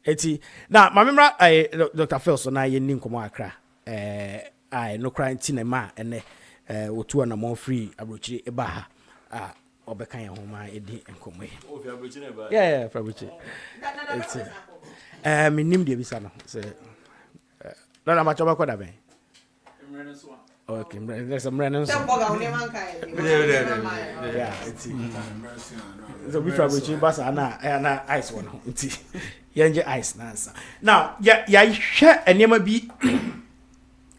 Eti na my member Dr. Phil so na ye nim komo akra I no crying tinema ene otu na mo free abrochiri eba ha obekan ye homa edi enkomo ye o fi abrochiri eba yeah for abrochiri eti me nim de bisa no say na ma choba ko da ben okay there's some random yeah eti so we for abrochiri basa na ice one eti yenje ice na answer now ya hwe enema bi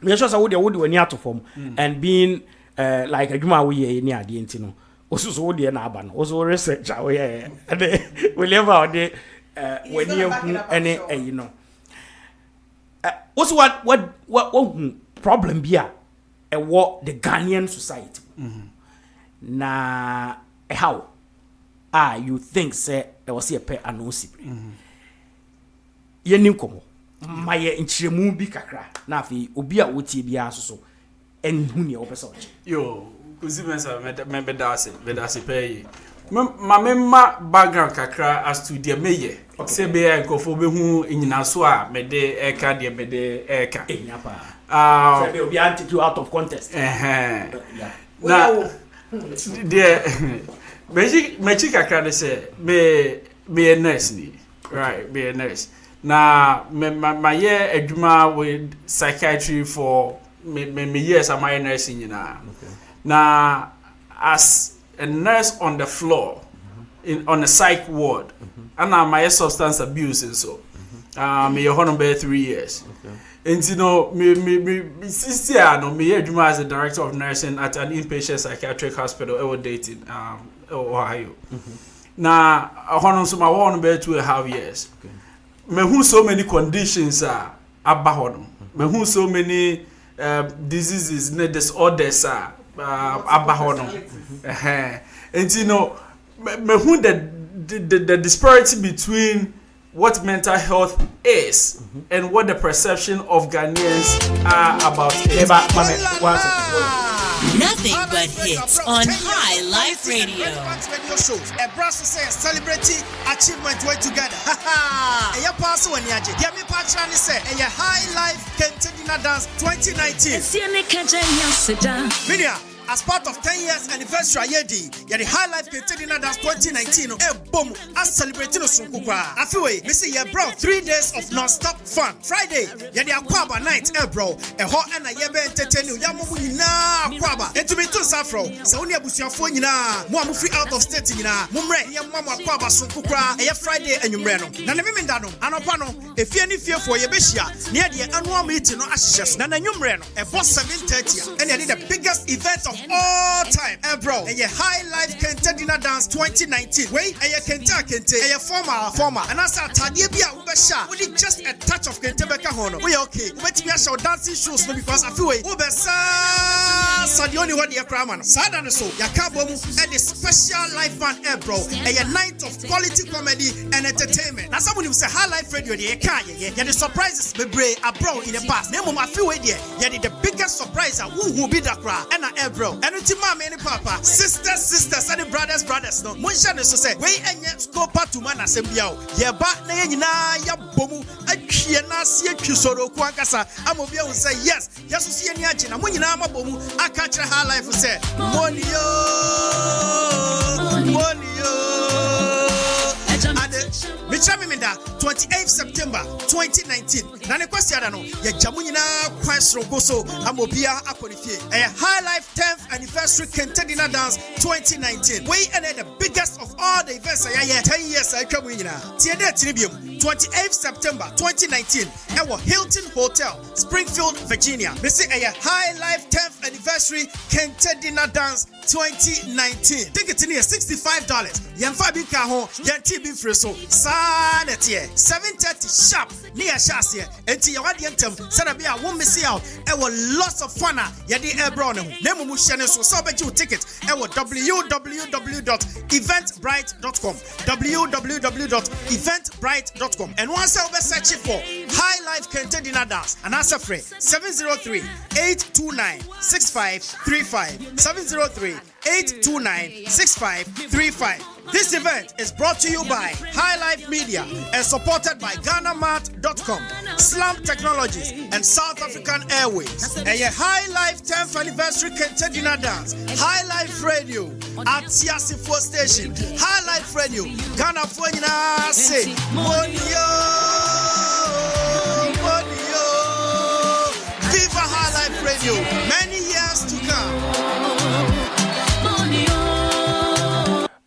me sure say wo de wani ato form and being like adwuma wo ye ni ade enti no osuso wo de na aba no oso research wo ye we live out de when you any you know also what problem bia what the Ghanaian society na how you think say there was a pair anosi ye nim komo maye nchiremu bi kakra na afi obi a wotie bia so enhu ne opesa oche yo kuzimensa me bedase pay ma background kakra as to the meye se be enkofo be hu nyina so a me de eka de me de eka enya pa se be obi anti you out of context na de meji kakra de se me nurse ni right be a nurse na my year adwuma with psychiatry for me years am I nursing nyina na as a nurse on the floor on a psych ward and my substance abuse and so me hono be 3 years and you know me sister no me adwuma as a director of nursing at an inpatient psychiatric hospital ever dating Ohio na hono so my one be 2.5 years me who so many conditions are abahono me who so many diseases ne disorders are abahono and you know me who the disparity between what mental health is and what the perception of Ghanaians are about it. Nothing but hits on Highlife Radio. A brass says celebrity achievement way together. Ha! A pass when yaji. Yami Pachani say a Highlife Kentedina Dance 2019. Minia. As part of 10 years anniversary yedi the Highlife Kentedina Dance 2019 boom as celebrating Sunkukwa. Afiwe, we see bro 3 days of non-stop fun. Friday, the Akwaba night bro. A hot and a yebe entertain you yamu na Akwaba. And to be too safro. So only abusia phone yina. Mo free out of state yina. Mumre ya mama Akwaba Sunkukwa. A Friday and Yumreno. Na nemimindano anopano if you any fear for yebeshia near the annual meeting no ashes. Na Yumreno a boss 7:30 and the biggest event of all time, bro. A Highlife Kentedina Dance 2019. Wait, a Kente, a former, and as a Tadibia Ubesha, we need just a touch of Kentebeka Hono. We okay. But we are show dancing shoes because I feel Ubesa Sadioni what the Kraman. Sadan so Yakabomu and the special live band, bro. A night of quality comedy and entertainment. Now someone who say Highlife Radio, the surprises be brave bro in the past. Name my feel the biggest surprise who be the crowd and bro. And it's mama and papa, sisters, and brothers, no. Munshane so say, we enye scopa to man asembia. Ye ba na nyina ya bomu atwie na se atwisoro ku ankasa. Amobia will say yes. Yesu se ni agi na munyina amabomu aka kire Highlife say, money Michamimenda 28th September 2019. Nane kwasiada no ye jamunyina kwansro goso amobia akonifie. A Highlife 10th anniversary Kentedina Dance 2019. We are the biggest of all the events I 10 years I come in. Tiede Tribune 28th September 2019. Our Hilton Hotel, Springfield, Virginia. We see a Highlife 10th anniversary Kentedina Dance 2019. Ticket in here $65. Yemfa bi ka ho, yenti bi freso. Sanetie 7:30 sharp near Shasia. Enti ya wadi entem sada bia wo misi out. Ewo lots of fun ya di ebro ne ho. Nemu mu hye so so beji ticket. Ewo www.eventbrite.com. www.eventbrite.com. And once you search for Highlife Kentedina Dance and answer free 703-829-6535. 08296535. This event is brought to you by Highlife Media and supported by GhanaMart.com, Slum Technologies, and South African Airways. And your Highlife 10th anniversary Kente Dinner Dance, Highlife Radio at Siasifo Station, Highlife Radio, Ghana Fuenina say, Monio, Viva Highlife Radio, many years to come.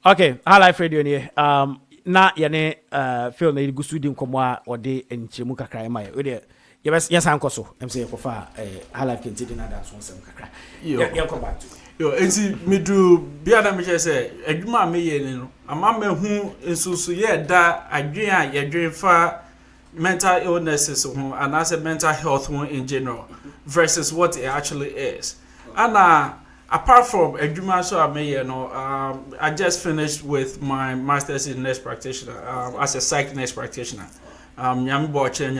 Okay, Highlife Radio ni na yene Phil na igusu di nkomo a ode enchemu kakra mai we de yes ankoso say ko fa Highlife Kente Dinner Dance won sem kakra ye ko back yo enti midru bia na me say adwuma me ye ni no ama ma hu ensusu ye da adwen a ye dwen fa mental illnesses ho and as a mental health in general versus what it actually is. And apart from Eduma, so I just finished with my master's in nurse practitioner as a psych nurse practitioner. I'm watching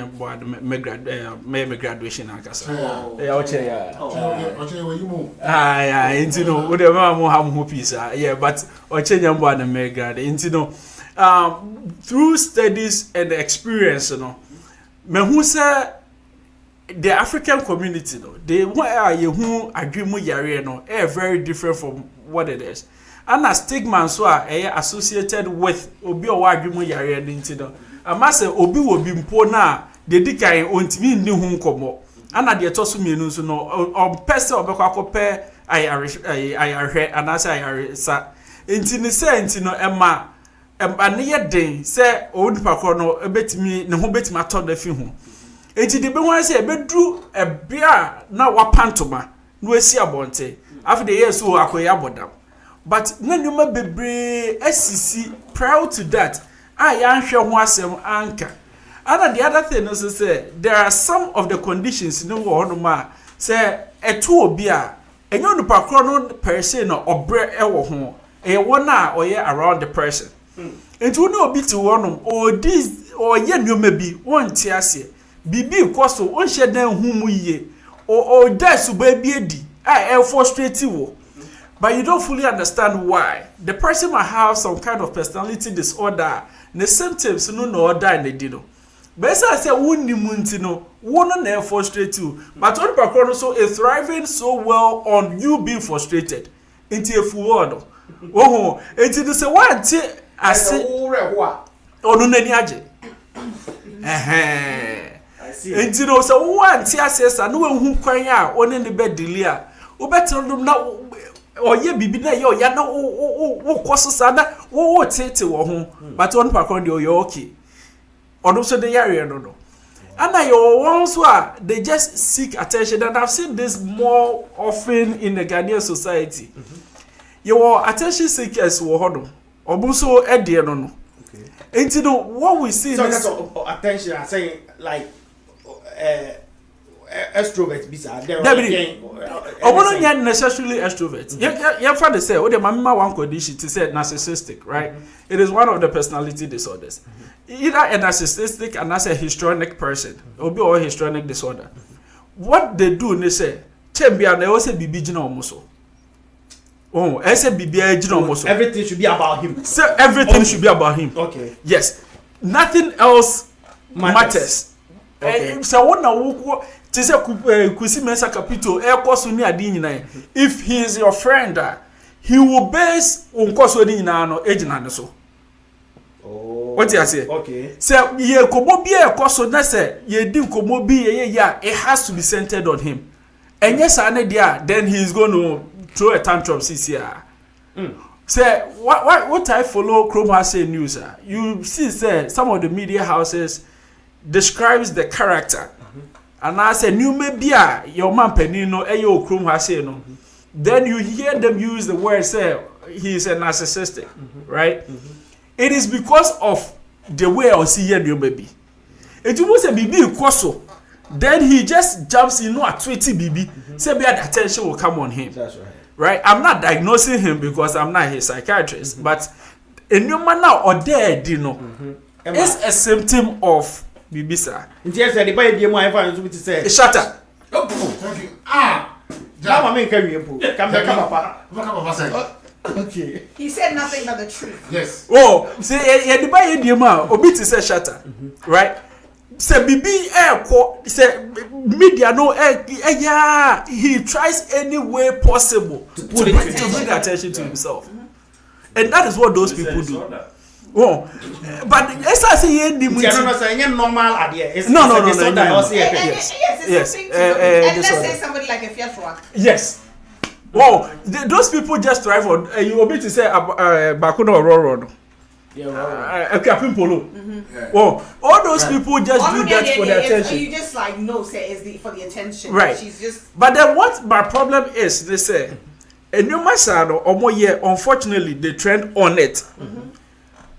my graduation. But through studies and experience, me who say the African community, they who agree yare very different from what it is. And a stigma so associated with obi o agree yare no. Amase obi wo bi mpo na de dikai ontimi ni hu nkomo. Ana de to so mienu so no on person obekwa akopɛ ayarhwɛ anasa ayaresa. Enti ni se enti no ema ne ye den se odipa kro no ebetimi ne ho betimi atɔ fi hu. Enti de be wan se ebedru ebia na wapantoma no esi abonte after the years so akoya bodam. But na nyuma bebre asisi prior to that yanhwe ho asem anka. And the other thing is say there are some of the conditions no wo no ma say eto obi a enyo no pakro no per se no obre ewo ho e wona oye around the person. Enti no obi ti wo no o this o ye nyoma bi won ti ase bibi koso on shedan hu mu ye o desu ba bi edi e frustrate wo. But you don't fully understand why. The person might have some kind of personality disorder. The symptoms no order in the dino. But as I say, wouldn't no one never frustrate you. But on background so is thriving so well on you being frustrated into a full order. Oh, it is a one I say, oh no, Neniaje. I see. And you know, so one tear says, I know who crying out on in the bed, Delia. Oh, better now. Or ye bibi na yo ya na wo koso sada wo tete wo ho but on pakon de yo okay odo so de yare no and your ones who are they just seek attention, and I've seen this more often in the Ghanaian society. Your attention seekers wo hodo obuso e de no and you know what we see so that's attention. I'm saying like extrovert bisa there not necessarily extrovert. Yeah, father say, oh, the mama one condition to say narcissistic, right? It is one of the personality disorders. Either a narcissistic and as a histrionic person, or be or histrionic disorder. What they do, they say, Chembia, they also be bijina almost. Oh, I say be almost. Everything should be about him. So everything should be about him. Okay. Yes. Nothing else matters. Okay. So what now? If he is your friend, he will base on so. Oh, what do you say? Okay. So ye komo bi e koso na se ye di komo bi ye ya, it has to be centered on him. And yes, then he is going to throw a tantrum CCR. Say what I follow Chrome has say news. You see, say some of the media houses describes the character. And I say, "New maybe your man penino eyo krum hase no." Then you hear them use the word say he is a narcissistic, right? It is because of the way I see you baby. It was a bibi koso. Then he just jumps in at 20 bibi. Say the attention will come on him. That's right. Right? I'm not diagnosing him because I'm not his psychiatrist, but a new man now or there, you know, it's a symptom of Bibisa. Yes, the boy, dear, my father, to say, shut up. Thank you. Now I mean can you come papa. Okay. He said nothing but the truth. Yes. Oh, say the buy the man obi to say shatter. Right? Say bibi say media no yeah, he tries any way possible to bring attention to himself. And that is what those people do. Oh, but as I say, no, normal idea. No. Yes. And let's say somebody like a fiasco. Yes. Oh, those people just thrive on. You will be to say Bakuno or Roro. Yeah, Captain Polo. Oh, all those people just do that for their attention. You just like no, say it's for the attention. Right. She's just. But then what my problem is, they say, a new masano or more year. Unfortunately, they trend on it.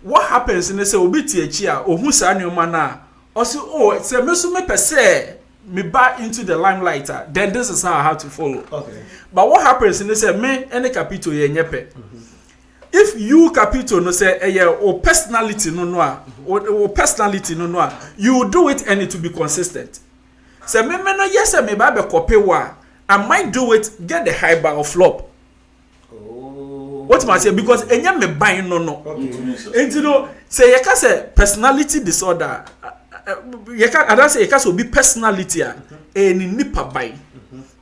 What happens in the say obiti echia or who sa new mana? Also, oh, it's a mesume per se. Me back into the limelight, then this is how I have to follow. Okay. But what happens in the say me any capito ye nyepe. If you capito no say or personality no or personality no you will do it and it will be consistent. Say me no yes me ba be copy wa. I might do it, get the high bar or flop. What must say because enya me buy no. Okay. And you know say you can say personality disorder. You can I don't say you can be personality any nipa buy.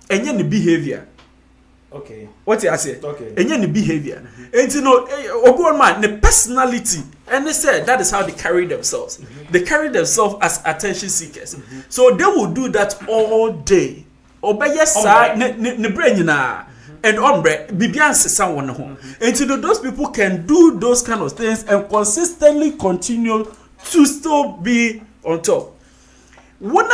Enya ni behavior. Okay. What you say? Okay. Enya ni behavior. And you know ogo man the personality and they say that is how they carry themselves. They carry themselves as attention seekers. So they will do that all day. Obey sa ne brain na. And ombre bibian sesa won ho until those people can do those kind of things and consistently continue to still be on top. When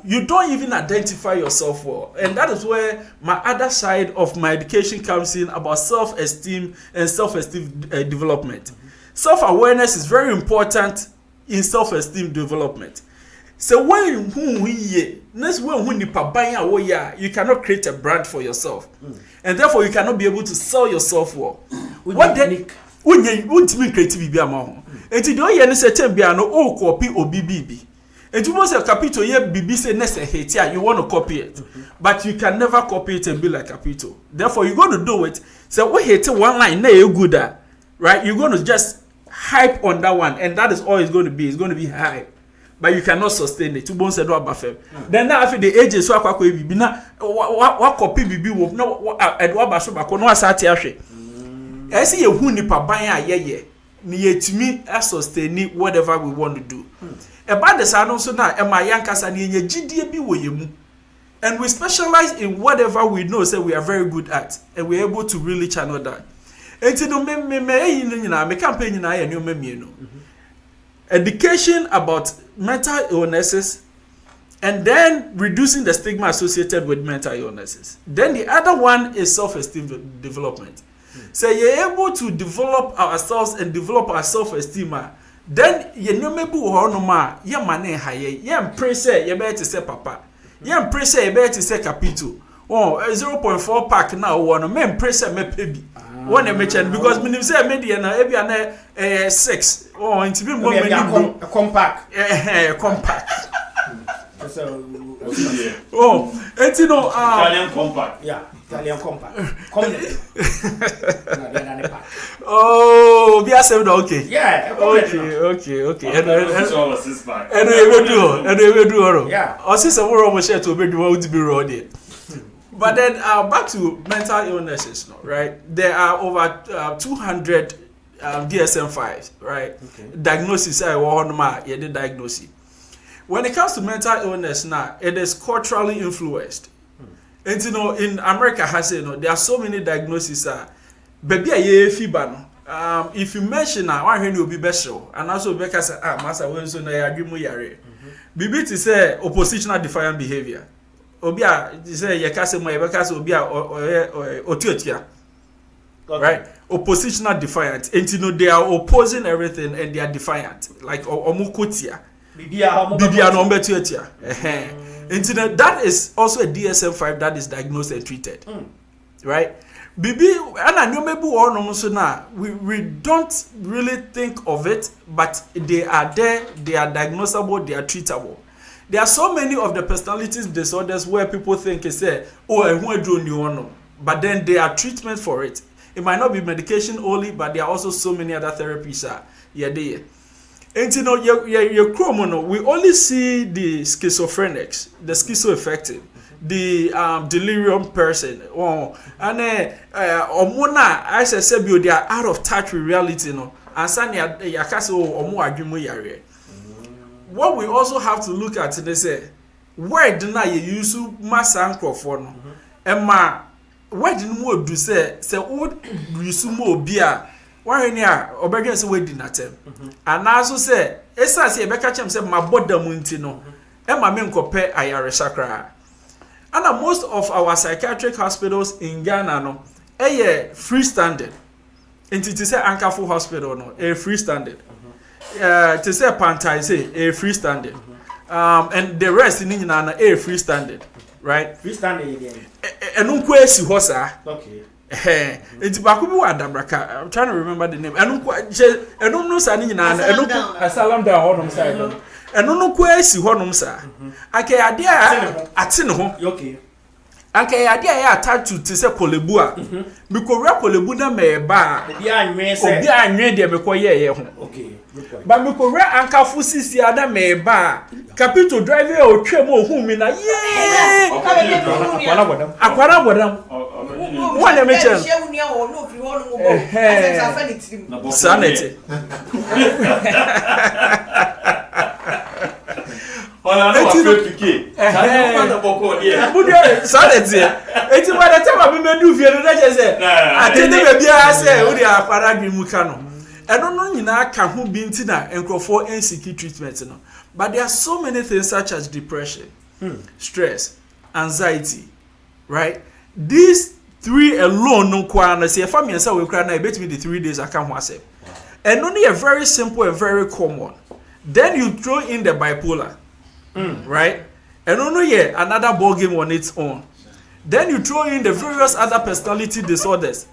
you don't even identify yourself well, and that is where my other side of my education comes in about self-esteem and self-esteem development. Self-awareness is very important in self-esteem development. So when you cannot create a brand for yourself, and therefore you cannot be able to sell yourself well. What then? Wouldn't mean creative be among. And to do any certain piano, oh, copy or BBB. And you must have capito ye BB say next hate you want to copy it, but you can never copy it and be like capito. Therefore, you're going to do it. So we hate one line, now you good at right? You're going to just hype on that one, and that is all it's going to be. It's going to be hype. But you cannot sustain it. Then now after the ages so akwa bibi na wa copy bibi wo na edwa ba so ba ko no asate ahwe. Ese ye hu nipa ban a ye ni yetimi sustain whatever we want to do. About the sano so na e ma yankasa na ye gidie bi wo ye mu. And we specialize in whatever we know say we are very good at, and we are able to really channel that. Enti no me nyina me campaign nyina ya ne mienu. Education about mental illnesses and then reducing the stigma associated with mental illnesses. Then the other one is self-esteem development. So you're able to develop ourselves and develop our self-esteem. Then you know maybe you money higher. You impress you better say papa. You impress you better say capito. Oh, 0.4 pack now one me impress me baby. One mention because me say media na ebi na 6. Oh, into be more compact. Compact. Oh, and you know Italian compact. Yeah, Italian compact. Oh, we are saying okay. Yeah, okay. And we do. Yeah. Or since we almost share to be what to be raw there. But then back to mental illnesses, right? There are over 200 DSM-5, right? Okay. Diagnosis, diagnosis. When it comes to mental illness now, it is culturally influenced. And you know, in America, there are so many diagnoses. Baby, if you mention now, one will be special, and also because master when so na agree yare. Bibi to say oppositional defiant behavior. Obia say yakase mo yebekase obia otuatia. Right? Oppositional defiant. And you know they are opposing everything and they are defiant. Like omukotia. Bibia no mbetuatia. And you know that is also a DSM-5 that is diagnosed and treated. Right? Bibi and I know maybe one so now we don't really think of it, but they are there, they are diagnosable, they are treatable. There are so many of the personality disorders where people think it's but then there are treatments for it. It might not be medication only, but there are also so many other therapies. There. And you know, we only see the schizophrenics, the schizoaffective, the delirium person. And omona, as I said, they are out of touch with reality. No, and what we also have to look at is where deny you use masanko for no, Emma. Why didn't more do say old Yusumo Bia? Why near obedience wedding at him? And also say, Esa say, Becca Cham said, my body muntino, and my men compare Irish Sakra. And most of our psychiatric hospitals in Ghana, no, freestanding. And to say Ankafu Hospital, no, a freestanding. To say Pantai, say a freestanding. And the rest in Indiana, a freestanding. Right? Freestanding again. And unquesi hosa. Okay. It's Bakubu Adabraka. I'm trying to remember the name. And no sani na and asalam da honum side. And no quesi honum sa. Ake adia atino ho. Okay. Ake adia ya attached to say kolebu a. Because we kolebu na me ba. Obi anwe say. Obi anwe de me koye ho. Okay. But me ko re ankafu sisi ada me ba. Capital driver o twem o hu mi na yeah. Akwara bodam. One me chen. Sanity. Ona no afro pike. Sanity. Eti by the time I be do fie no dey say. Atende be bia say we dey akwara gbimu ka no. Eno no nyina ka ho bi ntina enkrofo nsiki treatment no. But there are so many things such as depression, stress, anxiety, right? These three alone no kwana say family and say we cry na bet me the 3 days I can't myself. And only a very simple and very common. Then you throw in the bipolar, right? And only another ball game on its own. Then you throw in the various other personality disorders.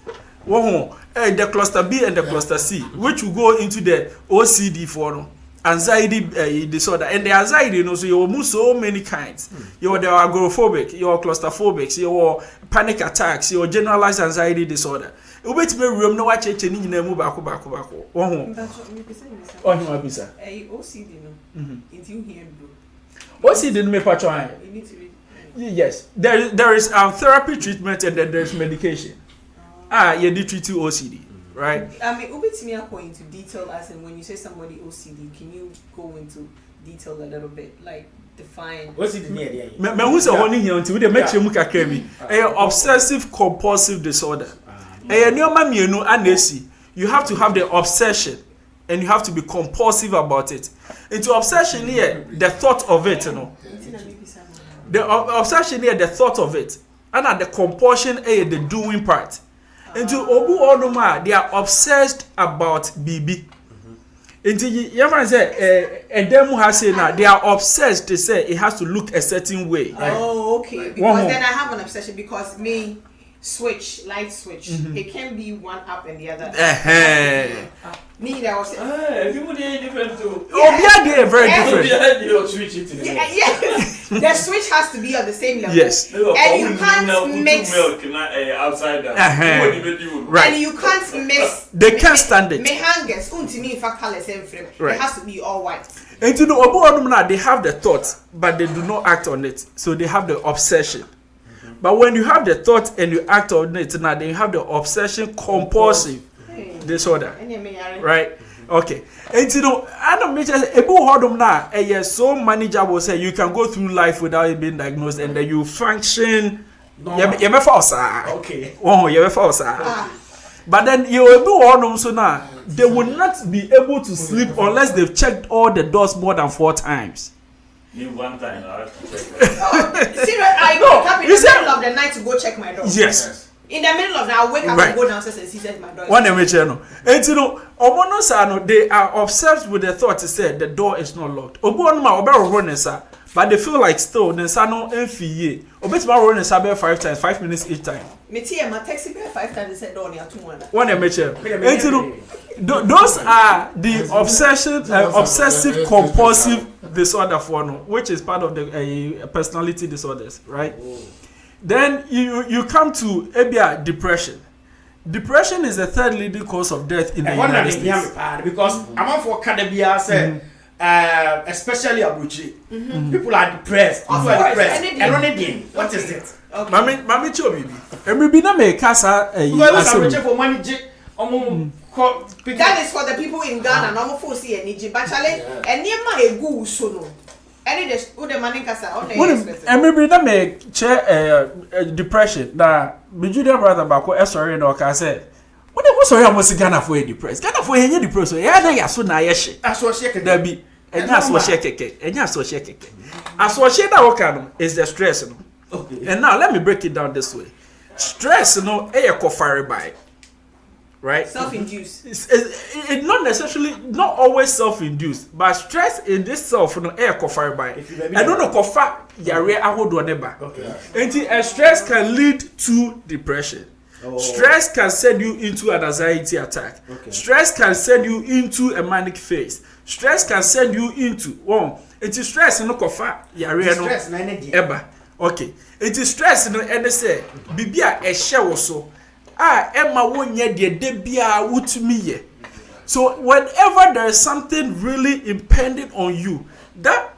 The cluster B and the cluster C, which will go into the OCD for anxiety disorder. And the anxiety, so you move so many kinds. You're the agoraphobic, you're claustrophobic, you're panic attacks, you're generalized anxiety disorder. You wait to me room no watch it and you move back. OCD no. It's you here, bro. OCD me patron. You need to read. Yes, there is therapy treatment and then there's medication. You do treat you OCD, right? I mean, me go into detail as in when you say somebody OCD, can you go into detail a little bit, like define? OCD near there. Me who say honey here until we make you muka kremi. Obsessive compulsive disorder. You have to have the obsession and you have to be compulsive about it. Into obsession here, the thought of it, you know. The obsession here, the thought of it, and at the compulsion, the doing part. Into Obu Oduma, they are obsessed about BB. Into you say, and them who has said now, they are obsessed to say it has to look a certain way. Oh, okay. Because then I have an obsession because light switch, it can be one up and the other. Me, that was people are different too. They are very different. Yes. The switch has to be on the same level. Yes. And you can't mix milk outside that. Right. And you can't mix. They can't stand it. It has to be all white. And to know they have the thought, but they do not act on it. So they have the obsession. But when you have the thought and you act on it, now they have the obsession compulsive disorder. Right? Okay. And you know, I don't mention now, so manageable say you can go through life without it being diagnosed and then you function. Okay. But then you will do so now, they will not be able to sleep unless they've checked all the doors more than 4 times. One time I have to check. I wake up in the middle of the night to go check my door. Yes. In the middle of the night, I wake up and go downstairs and see that my door is locked. And you know, they are obsessed with the thought to say the door is not locked. But they feel like still the sano MFE. Obetma run 5 times, 5 minutes each time. Me tia my taxi 5 times and said door near 200. Those are the obsessive compulsive disorder for no, which is part of the personality disorders, right? Then you come to depression. Depression is the third leading cause of death in the United States. Because I'm for academia say especially Abuchi. People are depressed. People are depressed. And what is it? Mami chobi. Every na me kasa that is for the people in Ghana. No for see any bachale and near my go so no. Any the money kasa on every na me depression. Na me junior brother bako sorry no ka say. What was sorry almost Ghana for depressed. Ghana for any depressed. Yeah, na ya so na ye she. Associate there be. Enya associate keke. Enya associate keke. Associate that work is the stress no. Okay. And now let me break it down this way. Stress no e by. Right? Self-induced. It's not necessarily, not always self-induced, but stress in this self no air cover by. I don't know cover yare ahodo neba. Okay. And stress can lead to depression. Oh. Stress can send you into an anxiety attack. Okay. Stress can send you into a manic phase. Stress can send you into it is stress no cover yare no. Stress na energy. Eba. Okay. It is stress no and say bibia e hye so. Emma wonye de bia wutumi ye. So whenever there is something really impending on you that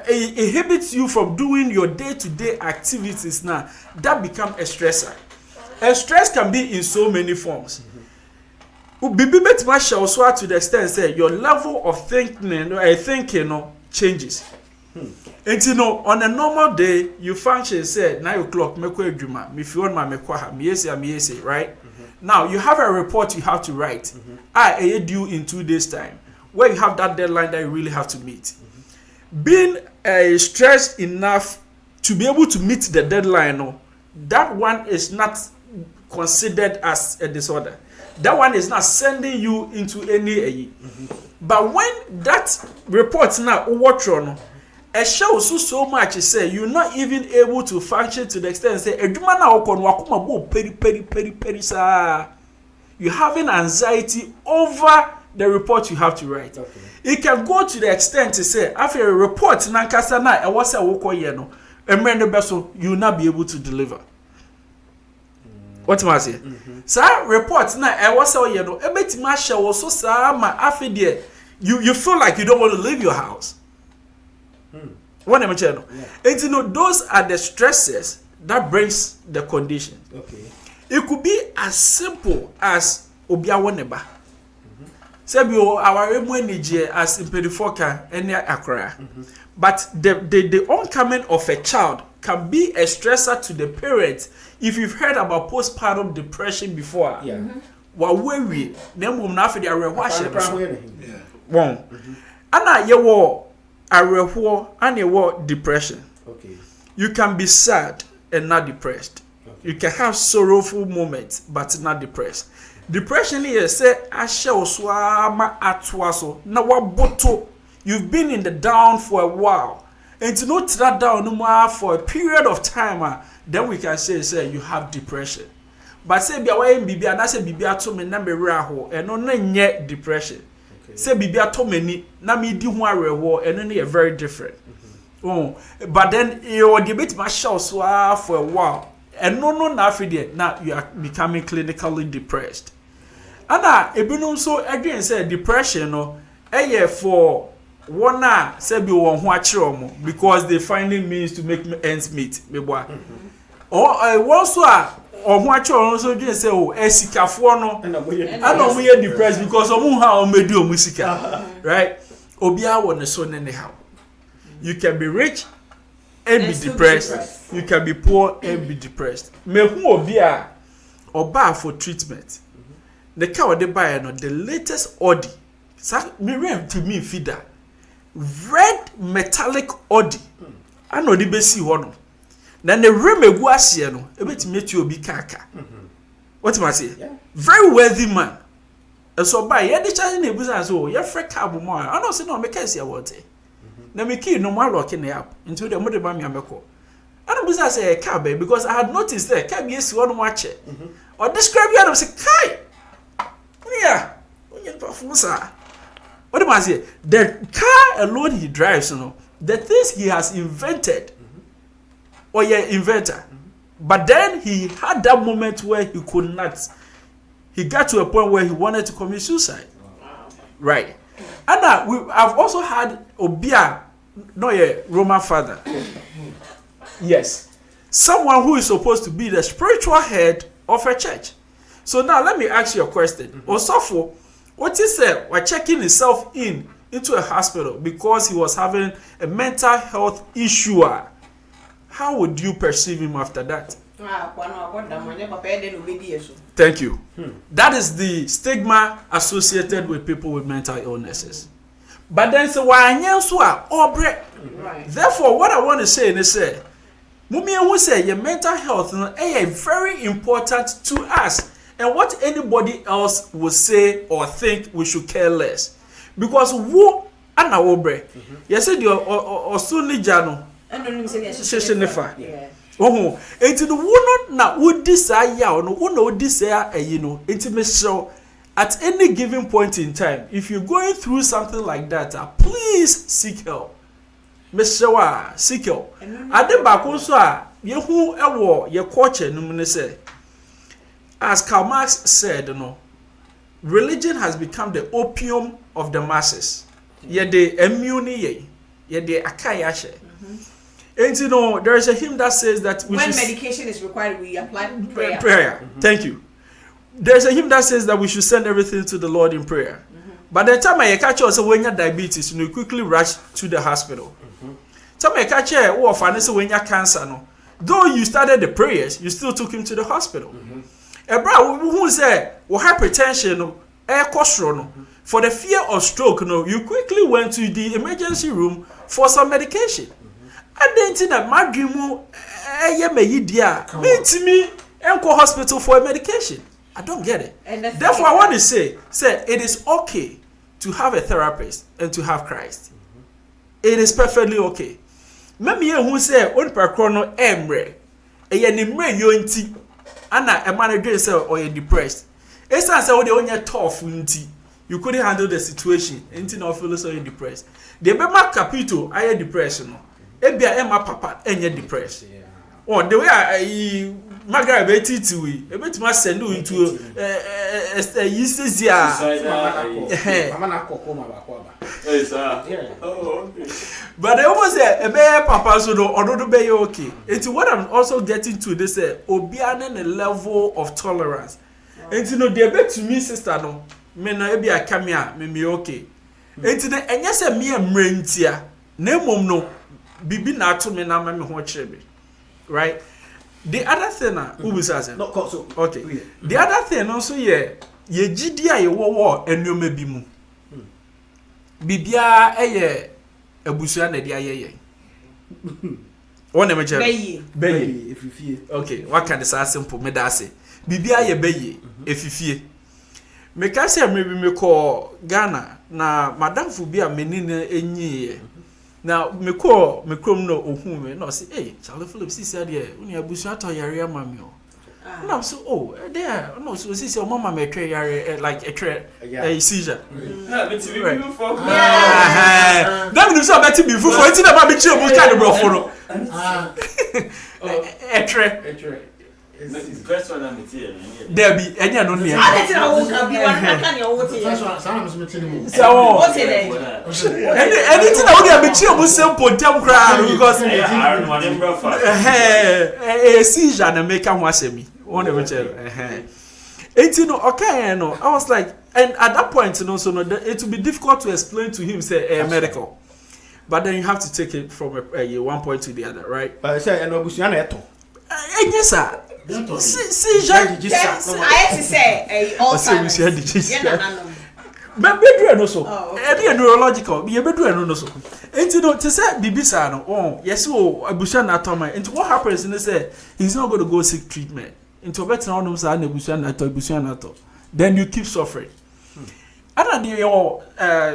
inhibits you from doing your day-to-day activities now, that become a stressor. A stress can be in so many forms. Bibi betima shall so to the extent say your level of thinking changes. And on a normal day, you function say 9 o'clock, me kwa edwuma, me fi on ma me kwa ha, me yesi, right? Now you have a report you have to write. I due in 2 days time, where you have that deadline that you really have to meet. Being stressed enough to be able to meet the deadline, that one is not considered as a disorder. That one is not sending you into any. But when that report now overthrown, a show so much say you're not even able to function to the extent say eduma na okon wakuma bo peri sa. You're having anxiety over the report you have to write. Okay. It can go to the extent to say after a report na kasa na e was say woko ye no emre no beso you will not be able to deliver. What am I saying? Sir, report na e was say ye no e betima show so sa ma afi de you feel like you don't want to leave your house. What am I saying? And those are the stresses that brings the condition. Okay. It could be as simple as obiawo neba. Say our energy as impedifoka any akra. But the oncoming of a child can be a stressor to the parents. If you've heard about postpartum depression before, wa worry, then we na for the rewash. One. Ana yewo areho and a depression. Okay. You can be sad and not depressed. Okay. You can have sorrowful moments but not depressed. Depression is say ashe oswama atwaso na waboto. You've been in the down for a while. And to not that down no more for a period of time, then we can say you have depression. But say be away bibi and say bibi ato me na me raho and no nye depression. Say bibia to many na me di ho arewo eno na very different. But then you debate my show so for a while and no na afide now you are becoming clinically depressed. And ebinu so again say depression no for one say be won ho akere mo because they finding means to make ends meet me boy. Or so ohun acho so dwen say esikafo no and omo depressed because omo ha o medi omo sika, right? Obia won so ne how. You can be rich and be depressed. You can be poor and be depressed. Me hu obia oba for treatment. The ka we dey buy no the latest Audi. Sa me rem to me feeder. Red metallic Audi. Ano di besi ho no. Then the remegu asiye no ebetime tu obi kaka. What am I say? Yeah. Very wealthy man. And so by ye dey charge na ebusa so ye free cab mo. I know say no make case what. Na me key no more lock in up into the mode ba me ameko. I don't busa say a cab because I had noticed that cab yes one watch. Or describe you and say kai. Yeah. Onye perfume sa. What am I saying? The car alone he drives, the things he has invented, or inventor. But then he had that moment where he could not. He got to a point where he wanted to commit suicide. Right. And I've also had Obia, no, Roman father. Yes. Someone who is supposed to be the spiritual head of a church. So now let me ask you a question. Osofo, what is it? We're checking himself into a hospital because he was having a mental health issue. How would you perceive him after that? Thank you. That is the stigma associated with people with mental illnesses. But then so therefore, what I want to say is say, Mumia who say your mental health is very important to us. And what anybody else would say or think, we should care less. Because who ana obre. You said you osuni jano. Oh, enti no wono na wodi saya ono wono wodi saya enti me show at any given point in time if you're going through something like that please seek help. Me show seek help. Ade ba ko so yehu ewo ye culture no me say as Karl Marx said religion has become the opium of the masses. Ye de immune ye de akayashe. And there is a hymn that says that when medication is required, we apply prayer. Thank you. There's a hymn that says that we should send everything to the Lord in prayer. But the time I catch you, when you have diabetes, you quickly rush to the hospital. Time I catch you, when you have cancer, though you started the prayers, you still took him to the hospital. A bro who said, hypertension, for the fear of stroke, you quickly went to the emergency room for some medication. I didn't think that my dream me hospital for a medication. I don't get it. Therefore, I want to say it is okay to have a therapist and to have Christ. It is perfectly okay. Maybe who say on per chrono emre, yonti, Anna a manager say or you're depressed. It's not say on your tough you couldn't handle the situation. Anything of feel so you're depressed. The Bema Capito, I had depression. Ebia Emma Papa enye depressed. Oh, the way I Margaret Betty a bit must send you into but there was a bear papa so do be okay. It's what I'm also getting to this obiane a level of tolerance. And the bet to me sister no me no ebia come here me okay. And the enye se me mrentia na mom no bibi na to me na me ho chebe. Right? The other thing who is asking? No, so okay. The other thing also ye gidia ye wo enwoma bi mu. Bibia eye abusua na dia ye. One me chere. Beye efifie. Okay, what can this simple me da say? Bibia ye beye efifie. Me ka say me call Ghana na madam fu bia menine enyi now me krom no ohun me no say hey Charlie Phillips said there uni abusu ato yare mami o na so oh there no so say mama me twa yare like a seizure na me ti be for that means so better be for it na ba be chi obu ka de bro for no first one I'm here. There be enya no ne. I let it all can be one can your what here. So what anything I would be chi obu simple tem cry because seizure na make am wasemi. One of tell okay no I was like and at that point it will be difficult to explain to him say medical. But then you have to take it from one point to the other, right? But say and obusia na eto. Yes sir. See, I had to say, also, but bedroom also. Neurological. Be a bedroom also. And to say Bibisa, oh, yes, Abushan Atoma. And what happens in say he's not going to go seek treatment. Into a better on Bushan. Then you keep suffering. And your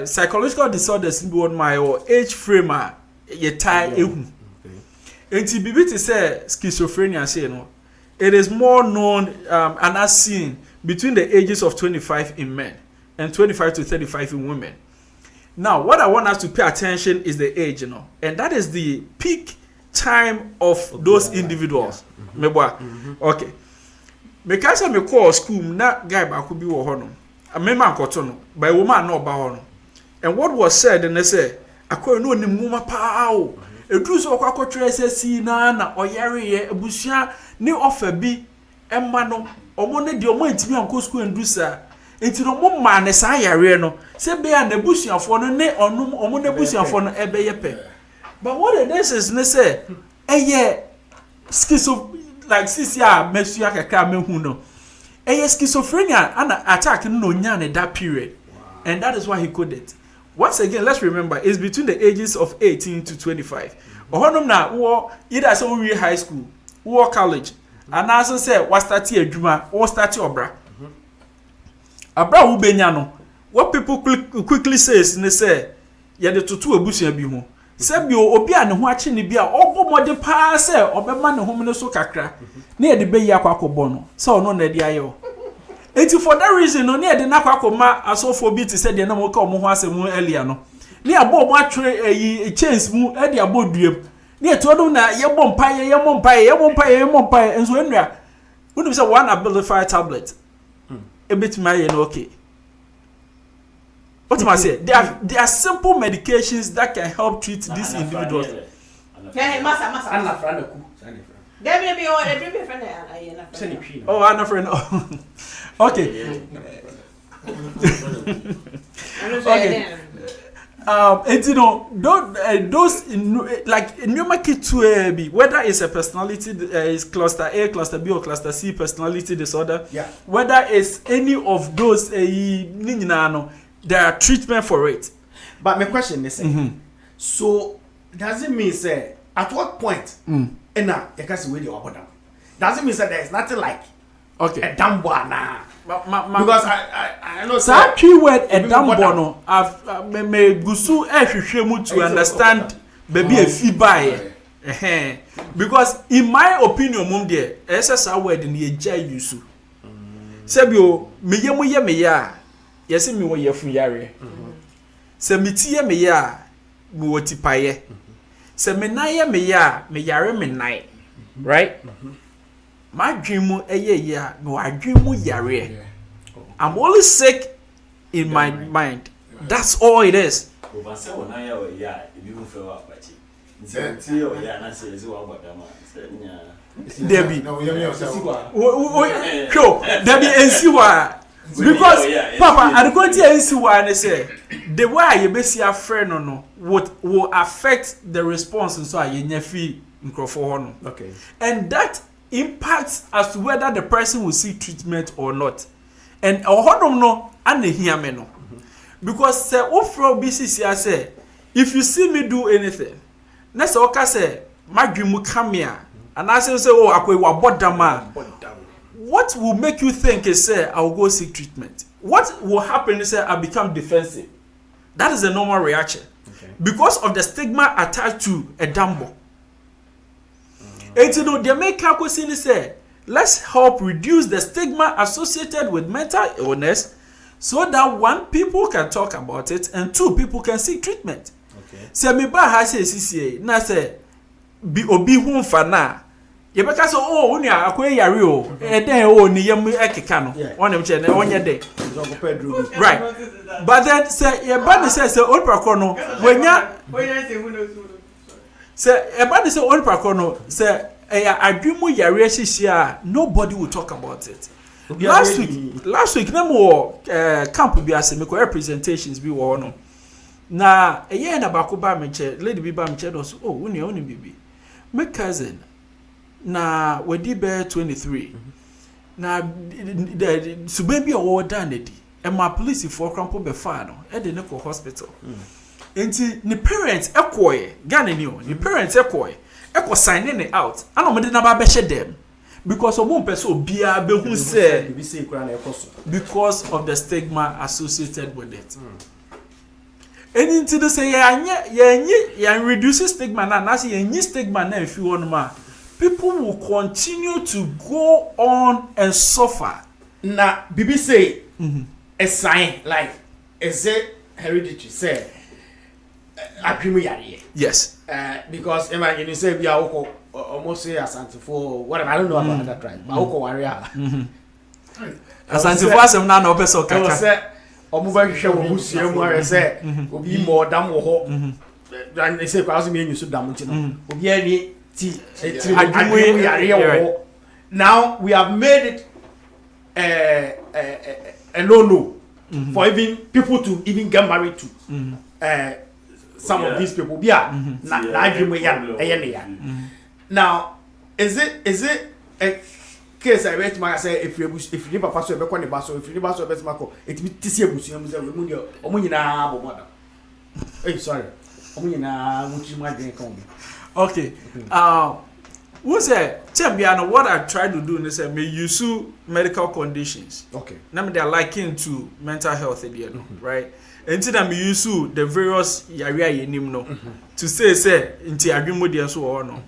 psychological disorders on my age frame, ye tie. And to Bibiti say schizophrenia, say no. It is more known and as seen between the ages of 25 in men and 25 to 35 in women. Now, what I want us to pay attention is the age, and that is the peak time of those individuals. Okay. Because me call school, na guy ba could be wohono. A member kotono, by woman no ba. And what was said, and they say, I call no ni muma pao. A druso kwako trace si na oyare ebusia ni offer bi emano omone di omo ntimi anko school ndusa. Enti no mo ma ne sa yare no se be an ebusuafo no ne onum omo ne ebusuafo no ebe ye pe. But what it is ne say schizo like sisia mesua kaka mehu no schizophrenia and attack no nya ne that period. And that is why he coded it. Once again, let's remember it's between the ages of 18 to 25. Ohonum na wo either so we high school or college and as I say what start adwuma or start obra abra wo benya no what people quickly says ne say ye de tutu abusua bi ho se bi obi a ne ho ache ne bi a ogomode pa se obema ne ho ne so kakra na ye de be yi akwakobo no se ono na de ayo enti for that reason no na ye de na kwakoma asofo bi ti se de na mo ka omo ho asemu earlier no ni abo mo atwe yi chance mu e de abo duam ni eto na ye bom paye enso enua wonu say one abilify tablet a bit my okay. What am I saying? There are simple medications that can help treat these individuals. Oh, Anna friend. Okay. Okay. And you know, those like whether it's a personality is cluster A, cluster B, or cluster C personality disorder, whether it's any of those there are treatment for it. But my question is, so does it mean say at what point you can see where you are down? Does it mean say there is nothing like a dumb one now? Because I know that keyword a dumb bono me gusu ehwehwemu to understand baby a fee by because in my opinion mum there essa word in ye yusu sebio meyemu ye meya yesi mi wo ye fun yare se mitie meya mi wo tipaye se menaye meya me yare menai right my dream eye no adwemu yare. I'm only sick in my mind. That's all it is. Debbie. Debbie Ensiwa. Because Papa, I go to Ensiwa and say the way you base your friend no will affect the response and so I free microphone. Okay. And that impacts as to whether the person will seek treatment or not. And ohodom no ane hear me no. Because say ofro BCC say if you see me do anything, na say oka say madwimu come here and I say oh akwe wa bodama. What will make you think is say I will go seek treatment? What will happen is say I become defensive. That is a normal reaction. Okay. Because of the stigma attached to a dumbo. And you know, the main question is say, let's help reduce the stigma associated with mental illness so that one, people can talk about it, and two, people can seek treatment. Okay. Se me ba ha se CCA, na se bi obi hu fa na. Ye beka so oh uni akwe yare o. E den o ni yam ekeka no. Won em che na onye de. Right. But then say ye ba say old prakro no wenya say e ba say old prakro no say adwimu yare hihia nobody will talk about it. Last week na mo camp bi ase me ko representations bi wo no. Na eye na ba ko ba me che lady bi ba me che do so oh uni bibi. My cousin na wedi be 23 na the subebi owo dan edi e ma police for crampo be fa no e de ne ko hospital enti ni parents ekoye Ghana ni o ni parents ekoye eko sign it out ana mo de na ba be she dem because omo person obia be hu say because of the stigma associated with it. And to say yeah reduce stigma na say any stigma na if you want ma people will continue to go on and suffer. Na bibi say a sign like is it hereditary say adwemu yare. Yes. Because imagine you say be almost say Asante for whatever, I don't know about that tribe. But oko warrior. Asante for asem na no person kaka. Say omo ba hwehwe wo busia mu are say obi mo dam wo ho. And they say kwase me nyusu dam nti no. Obi ani ti adwemu yare wo. Now we have made it a no for even people to even get married to some of these people. Now, is it a case I read to say if you never pass your back on the bus, or if you never saw best Marco, it means this year sorry. Okay. What's that? Champion, what I try to do is me use medical conditions. Okay. Now they are likened to mental health again, right? Until I use the various area you know to say into agreement so or no.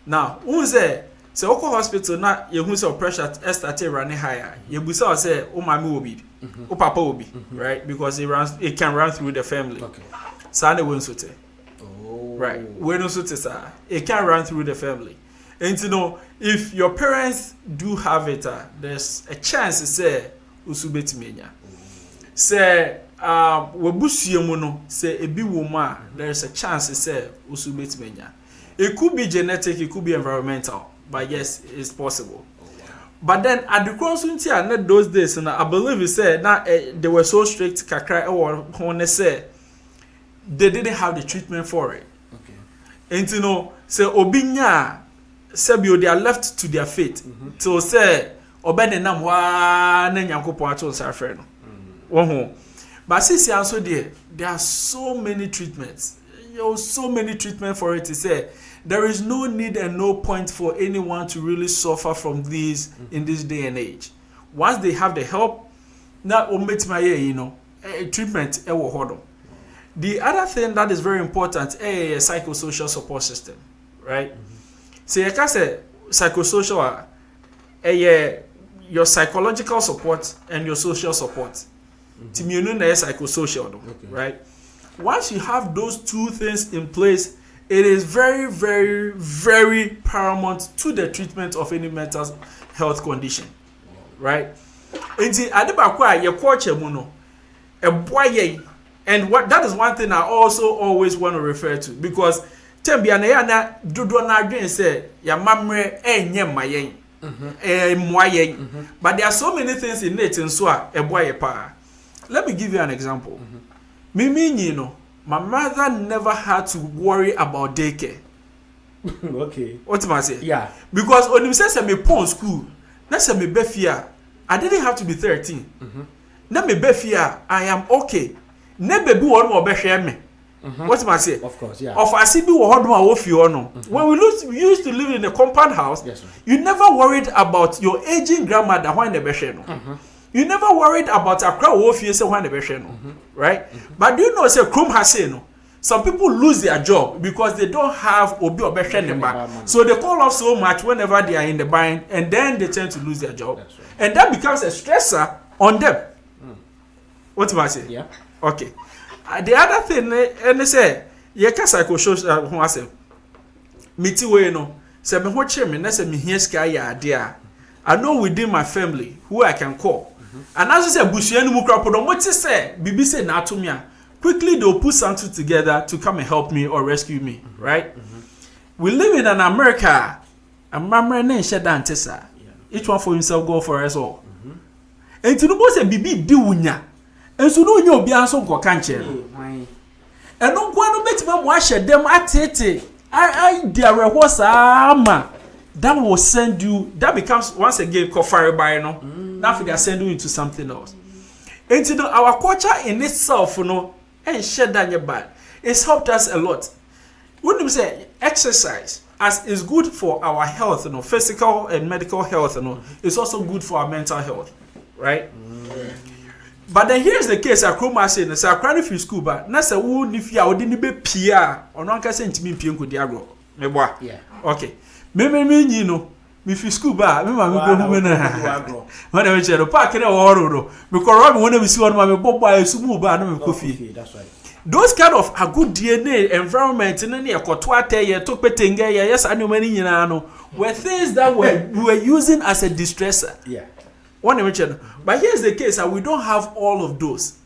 Now, who's that? So Oko hospital na you who's your pressure started running higher. You will say, oh my will be, oh papa will be, right? Because it can run through the family. Okay. Sunday won't suit. Oh. Right. When suit sir, it can run through the family. And you know, if your parents do have it, there's a chance to say usubeti menya. Say wabusiyemono say ebi woma, there's a chance to say usubeti menya. It could be genetic, it could be environmental, but yes, it's possible. But then at the consultancy and those days, and I believe it said that they were so strict kakra or when they say they didn't have the treatment for it. Okay. And you know, say obinya Sebio, they are left to their fate. So say obede nam wa na nyankopon ato nsafre no. Wo but since also there are so many treatments. So many treatments for it to say there is no need and no point for anyone to really suffer from these in this day and age. Once they have the help, now you know, treatment e wo hodo. The other thing that is very important is a psychosocial support system, right? So you can say psychosocial, your psychological support and your social support. Psychosocial, right? Once you have those two things in place, it is very, very, very paramount to the treatment of any mental health condition, right? And what that is one thing I also always want to refer to, because but there are so many things in it and so let me give you an example. You know, my mother never had to worry about daycare. Okay. What am I saying? Yeah. Because when you say me pon school, that's me befia. I didn't have to be 13. Na me befia, I am okay. Ne baby one more behwe me. What am I saying? Of course, yeah. Of asibi wo hodom a wo fi ono. When we used to live in a compound house, yes, you never worried about your aging grandmother when the behwe no. You never worried about a crowd wo fi say when the behwe no. Right? But do you know say krom ha say no? Some people lose their job because they don't have obi obehwe number. So they call off so much whenever they are in the bind, and then they tend to lose their job. Right. And that becomes a stressor on them. What am I saying? Yeah. Okay. The other thing, and they say, you can psychosocial who I say, Miti we no, say me what me na say me here sky ya there. I know within my family who I can call. And as I say, Bushian Mukrapo, what you say, Bibi say na to me. Quickly they'll put something together to come and help me or rescue me, right? We live in an America, and Mamma name shed antessa. Each one for himself, go for us all. And to the boss and Bibi do. And so no you be answer go cancer. And no one make them wash them at it. I there was ama that will send you, that becomes once again fire by no. Now they send you into something else. And you know our culture in itself, you know, and shed down your bad. It's helped us a lot. When you say exercise as is good for our health, you know, physical and medical health, you know, it's also good for our mental health, right? But then here's the case. I come and say, "I can't feel school, but na say who if you are didn't be Pia or no can say me Pia could diago." Yeah. Okay. Me you know me feel school, but me go home na. When I the park na oro because when we see one my bobo I sumu ba na me coffee. That's right. those kind of a good DNA environment in any akotwate ye to petenge ye yes anumani nyina no were things that we were using as a distressor. Yeah. One mention. But here's the case that we don't have all of those.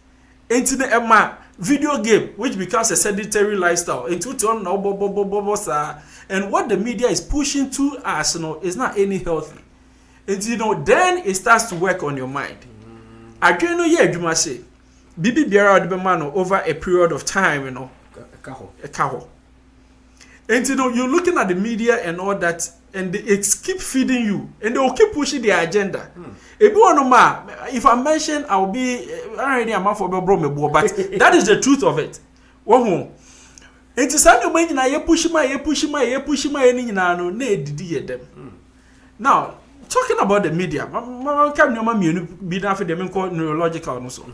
Internet video game which becomes a sedentary lifestyle into and what the media is pushing to us is not any healthy. And then it starts to work on your mind. I don't know yeah you must say Bibi Biara de man over a period of time, a caho. And you're looking at the media and all that, and it keep feeding you, and they will keep pushing their agenda. If I mention, I'll be already a man for bro, but that is the truth of it. And to send you when you push my them. Now, talking about the media, be done for them called neurological also.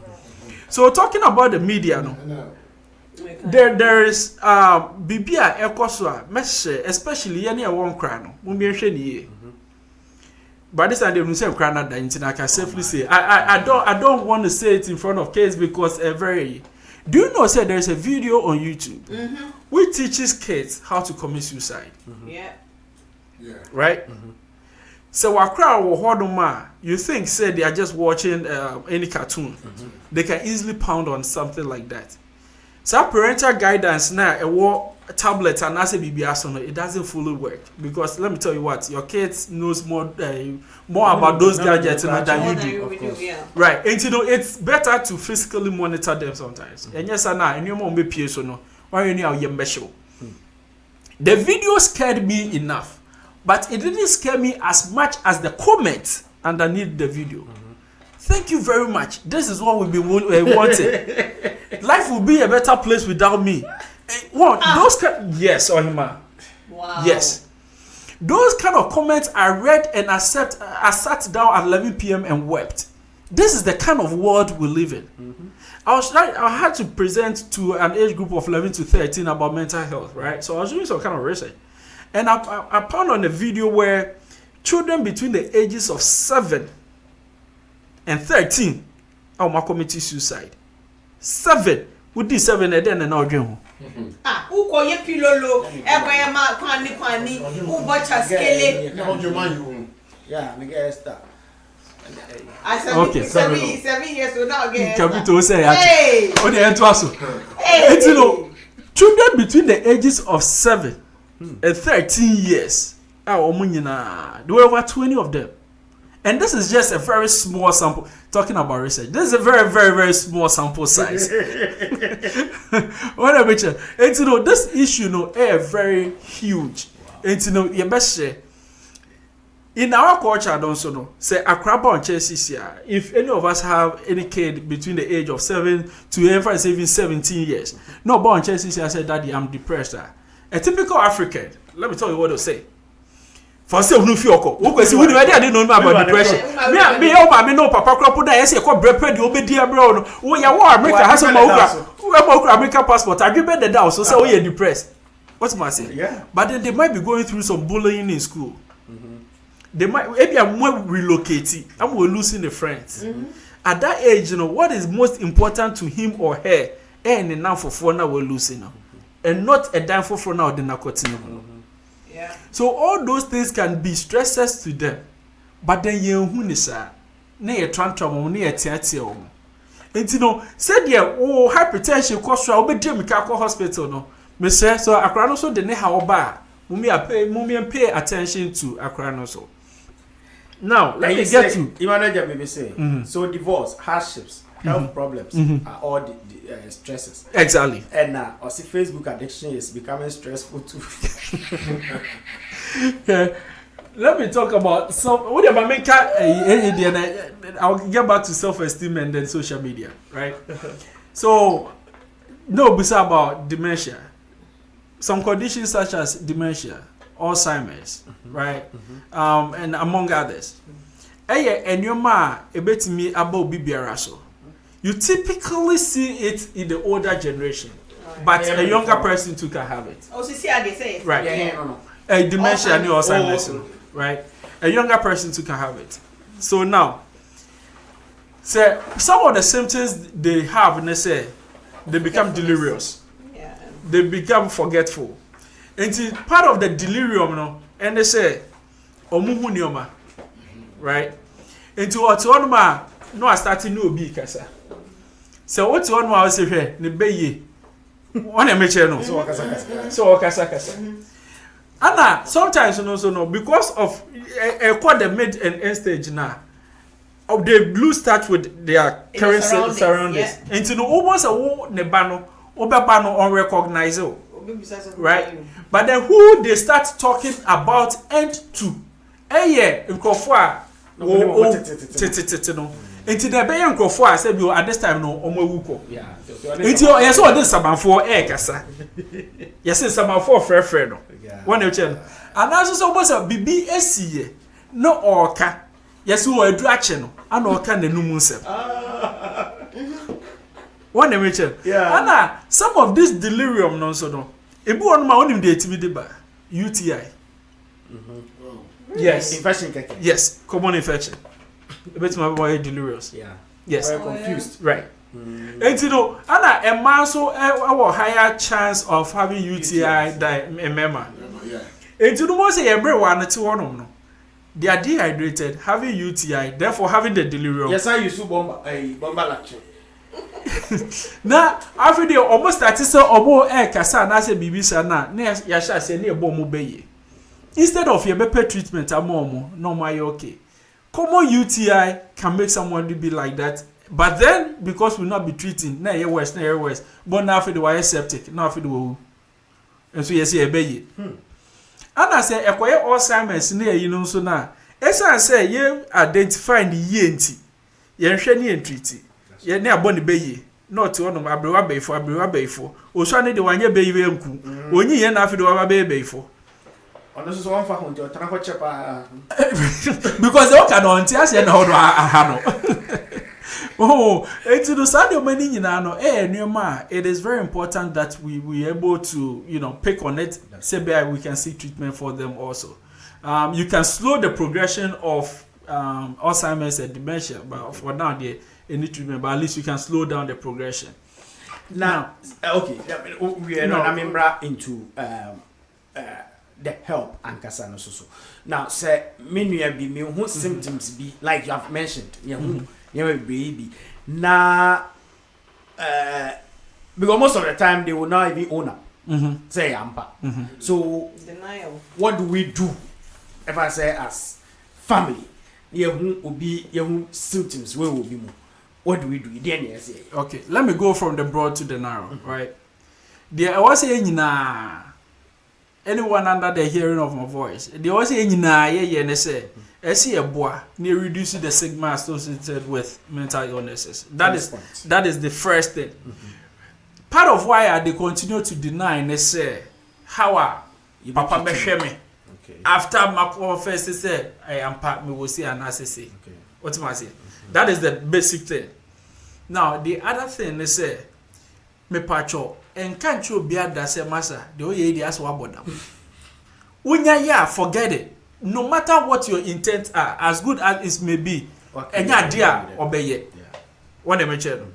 So talking about the media, there is Bibia Ekoswa message, especially any one cry no. By this time they will say cry not that I can safely say I don't want to say it in front of kids because very. Do you know say there is a video on YouTube which teaches kids how to commit suicide? Yeah. Right. So you think say they are just watching any cartoon. They can easily pound on something like that. So parental guidance now a tablet and as a BBS it doesn't fully work because let me tell you what your kids knows more about those gadgets than you do. Right. And it's better to physically monitor them sometimes. And yes and you mom be so no why you know the video scared me enough. But it didn't scare me as much as the comments underneath the video. Thank you very much. This is what we've been wanting. Life will be a better place without me. Those yes, Ohima. Wow. Yes. Those kind of comments I read and I sat down at 11 p.m. and wept. This is the kind of world we live in. I had to present to an age group of 11 to 13 about mental health, right? So I was doing some kind of research. And I found on a video where children between the ages of 7 and 13 are committing suicide. 7. Who did 7 and then now dream? Who call you pilolo? Every man kwani who watch a scale? Yeah, me get start. I said okay, 7 years old now again. Capital say hey. Oh, the entwaso. Hey. Children between the ages of 7 and 13 years. There were over 20 of them. And this is just a very small sample. Talking about research, this is a very, very, very small sample size. What I mention, and this issue, is very huge. Wow. And you best share. In our culture, I don't know. Say Akraba on Chelsea. If any of us have any kid between the age of 7 to even 17 years, no, born Chelsea, I said, Daddy, I'm depressed. A typical African. Let me tell you what they'll say. For say no fioko. Who see when I didn't know about depression. Me no papa crop that say ko brepe de obedi abro no. Wo ya war America has some American passport. I give the down so say oh you depressed. What am I saying? Yeah. But then they might be going through some bullying in school. They might maybe I'm more relocating. I'm losing the friends. At that age, what is most important to him or her? And now for now we're losing now. And not a dime for now the narcotic. Yeah. So all those things can be stresses to them. But then you hunisa na ye tantrum na ye tiatia o. Enti said there hypertension cost so obedi me ka hospital no. Me say so akra no so de ne ha oba. Mummy pay attention to akra no so. Now, let me get to Imanaja maybe say. So divorce, hardships, health problems are all the stresses. Exactly. And also Facebook addiction is becoming stressful too. Let me talk about some. What about make I'll get back to self-esteem and then social media, right? So, no, besides about dementia, some conditions such as dementia, Alzheimer's, right, and among others. And your ma a bit me about BBRaso. You typically see it in the older generation, but a younger person too can have it. Oh, so see how they say it. Right. Yeah. A dementia and Alzheimer's, right? A younger person too can have it. So now, say some of the symptoms they have, and they say they become delirious. Yeah. They become forgetful. And part of the delirium, no, and they say, Omuhu nioma, right? Into what one man, no, I started no be kasa. So what's one man I say here, ne be one a no, so kasa. Anna, sometimes you know, so no, because of a quad the mid and end stage now, of they lose touch with their current surroundings. And to know almost a war nebano, obabano unrecognizable. Right? But then who they start talking about end to? Yeah, in Kofua, no, into the Bayan Kofua said you at this time no Omawuko. Yeah. Into yes, all this about 4 kasa. Yes, some 4 friend. One of them. And also almost a BBSC no orca. Yes, who are drachen and orca the numunse. One of them. Yeah. Anna, some of this delirium no so no. Ebu on my own date by UTI. Yes. Infection. Yes. Common infection. A bit my boy delirious. Yeah. Yes. Very confused. Right. And you know, Anna, a man so a higher chance of having UTI than a member. Yeah. And you know, say everyone at one. They are dehydrated, having UTI, therefore having the delirium. Yes, I used to bomb lecture. Now, after they almost started so obo kasa na say bibisa na ya sha say na ebo mo beye. Instead of your better treatment amomo, no my okay. Common UTI can make someone be like that. But then because we not be treating na worse, but now for the wire septic, now for the wo. And so yes, beye. And I say ekwaye Alzheimer's na you know so na. Esa say you identify the yenti. Ye hwe ni entreat. Ye ne aboni beye. Not one of abrewa before. Osane de wanye beye nku. Onyi ye na afi de wa beye before. Ono so one fa hunjo tan ko chepa. Because they can on tia say na ho do aha no. Oh, it's the Sunday many nyina it is very important that we able to, you know, pick on it. Say we can seek treatment for them also. You can slow the progression of Alzheimer's and dementia, but for now there any treatment, but at least you can slow down the progression. Now, okay, we are not into the help and kasano so. Now, say many be me who symptoms be like you have mentioned. Yeah, baby. Now, because most of the time they will not even own up. Say ampa. So denial. What do we do? If I say as family, yeah, who will be symptoms? Where will be more? What do we do? Okay, let me go from the broad to the narrow, right? There I was saying anyone under the hearing of my voice. They was saying and say I see a boy near reducing the stigma associated with mental illnesses. That is the first thing. Part of why they continue to deny and they say how are Papa Besheme after my first said I am part me will see an assessee. What am I saying? That is the basic thing. Now the other thing they say me pacho and can't you be at that say massa the way they ask about them. When ya forget it. No matter what your intent are, as good as it may be, any idea obey it. What am I saying?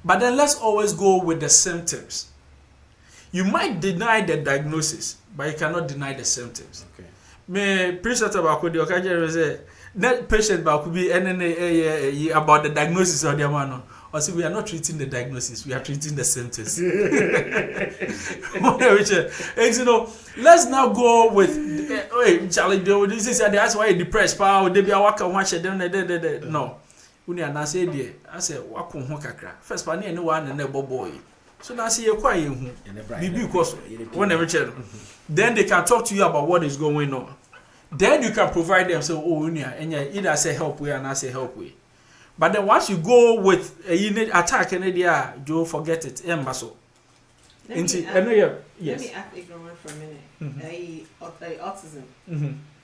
But then let's always go with the symptoms. You might deny the diagnosis, but you cannot deny the symptoms. Okay. Me patient about could you say that patient about could be about the diagnosis of the man. Or see, we are not treating the diagnosis, we are treating the symptoms. You know, let's now go with Charlie. This is that's why depressed. Power, they be a worker watch it. No, when you are say there, I say wako kakra. First, pani no one and never boy. So now see you quiet. Because whenever then they can talk to you about what is going on. Then you can provide them. So and either say help way and I say help way. But then once you go with a unit attack and you forget it. Let me ask ignorant for a minute. Autism.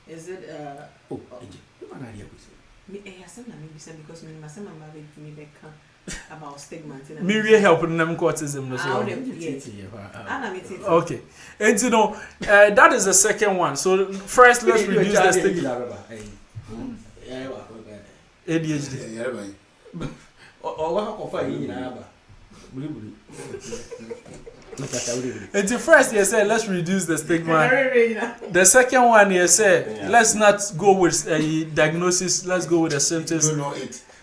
Is it because me about stigma. Me really helping them autism as well. Okay. And you know, that is the second one. So first let's reduce the stigma. ADHD. And the first, you say, let's reduce the stigma. The second one, you say, let's not go with a diagnosis, let's go with the symptoms.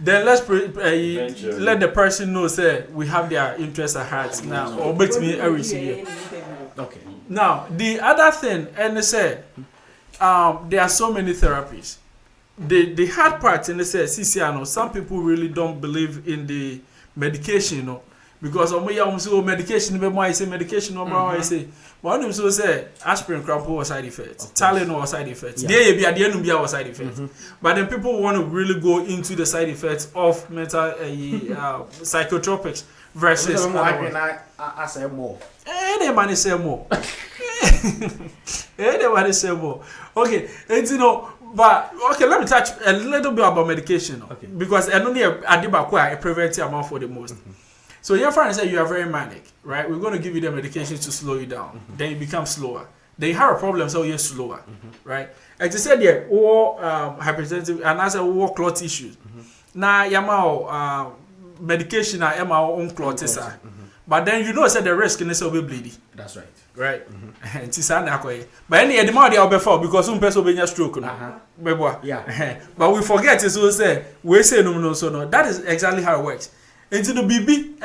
Then let's let the person know, say, we have their interests at heart now, or bet me everything. Okay. Now, the other thing, and they say, there are so many therapies. The hard part, and they say, CCR, some people really don't believe in the medication, you know. Because medication, I say medication, I say, one of them say aspirin crampo or side effects, Tylenol or side effects. There be at the end of side effects. But then people want to really go into the side effects of mental psychotropics versus. I say more. Anybody say more. Anybody say more. Okay, and but okay, let me touch a little bit about medication. Okay. Because I know a preventive amount for the most. So your friend said you are very manic, right? We're going to give you the medication to slow you down. Then you become slower. Then you have a problem, so you're slower, right? As you said, yeah, or hypertensive, and as a war clot issues. Now, yamao medication are own clot is. But then you know, said the risk in this will be bleeding. That's right. Right. And but any the more they are before because some person will be stroke. Yeah. But we forget it, so say we say no, so no. That is exactly how it works. Into the BB,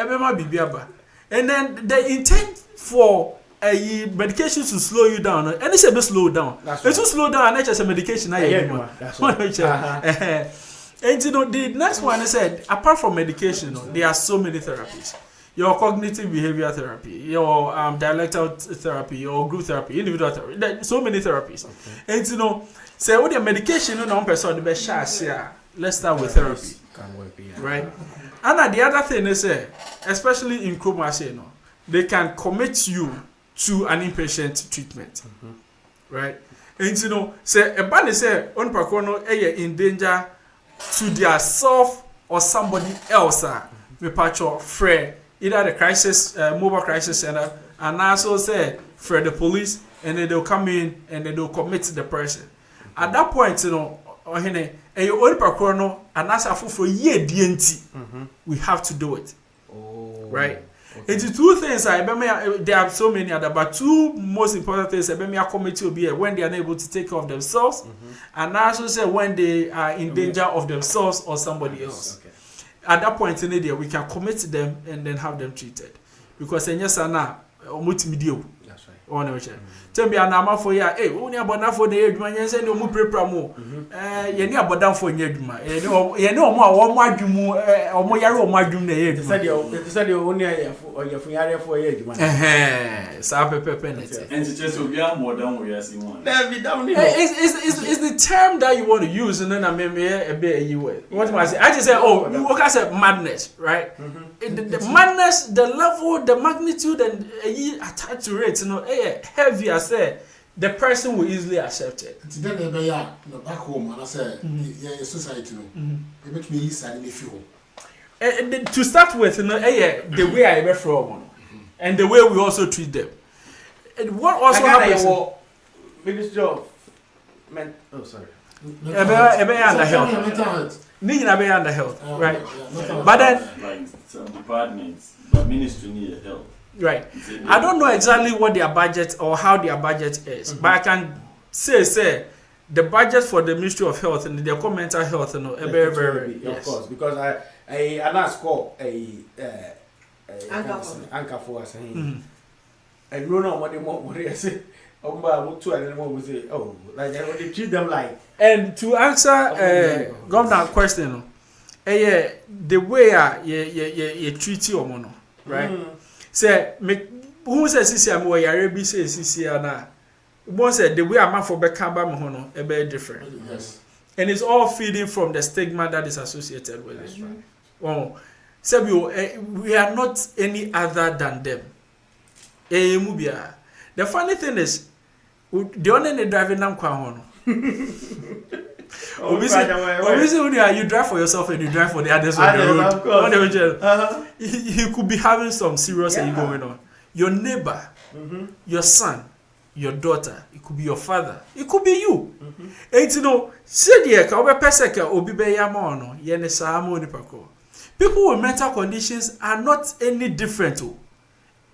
and then the intent for a medication to slow you down, and it's a bit slow down. It's to slow down, and it's a medication. That's right. And the next one I said, apart from medication, there are so many therapies. Your cognitive behavior therapy, your dialectal therapy, your group therapy, individual therapy. There are so many therapies. Okay. And say with the medication, one person the best chance. Let's start with therapy. Can work, right? And the other thing is, especially in Chromosome, they can commit you to an inpatient treatment, right? And say a band say on pakono in danger to their self or somebody else. Me patcho free either the crisis mobile crisis center and also say for the police, and then they'll come in and then they'll commit the person. At that point, and your own pakono and that's for year DNT. We have to do it. Right? Okay. It's two things. There are so many other, but two most important things. A committee will be when they are able to take care of themselves, and also say when they are in danger of themselves or somebody else. Okay. At that point in the day, we can commit them and then have them treated, because yes, na multimedia. That's right. On the tell me an amount for ya. Hey, only about for the edge, you say no more prepare more. You need about down for Neduma. You know more Majumu or Moyaro Majum. They said you only or your Funyari for Edge. Sape and just will be more than we are seeing. It's the term that you want to use, and then I may a bit you way. What am I saying? I just say, oh, you work as a madness, right? The madness, the level, the magnitude, and attached to it, heavy as the person will easily accept it. Then they back home, and I said, society, they make me listen and feel. To start with, the way I ever from, and the way we also treat them. And what also happens? Biggest job. Oh, sorry. Under health. Under health, right? But then, like some departments, but ministry need help. Right. I don't know exactly what their budget or how their budget is, but I can say the budget for the Ministry of Health and the mental health, very yes. Of course, because I asked call anchor for us. I don't know what they say. Oh, like they treat them like. And to answer Governor question, the way you treat your mono, right? Say, who says CCM or Arabi says CCR? One said the way I'm for Bekamba Mohono, a bit different. Yes. And it's all feeding from the stigma that is associated with it. Right. Oh, so we are not any other than them. The funny thing is, the only driving them Kwahono. Obviously, you drive for yourself and you drive for the others on the road. He could be having some serious thing going on. Your neighbor, your son, your daughter, it could be your father, it could be you. And said ye ka obepeseka obi be yamono ye ne saamo ni pako. people with mental conditions are not any different.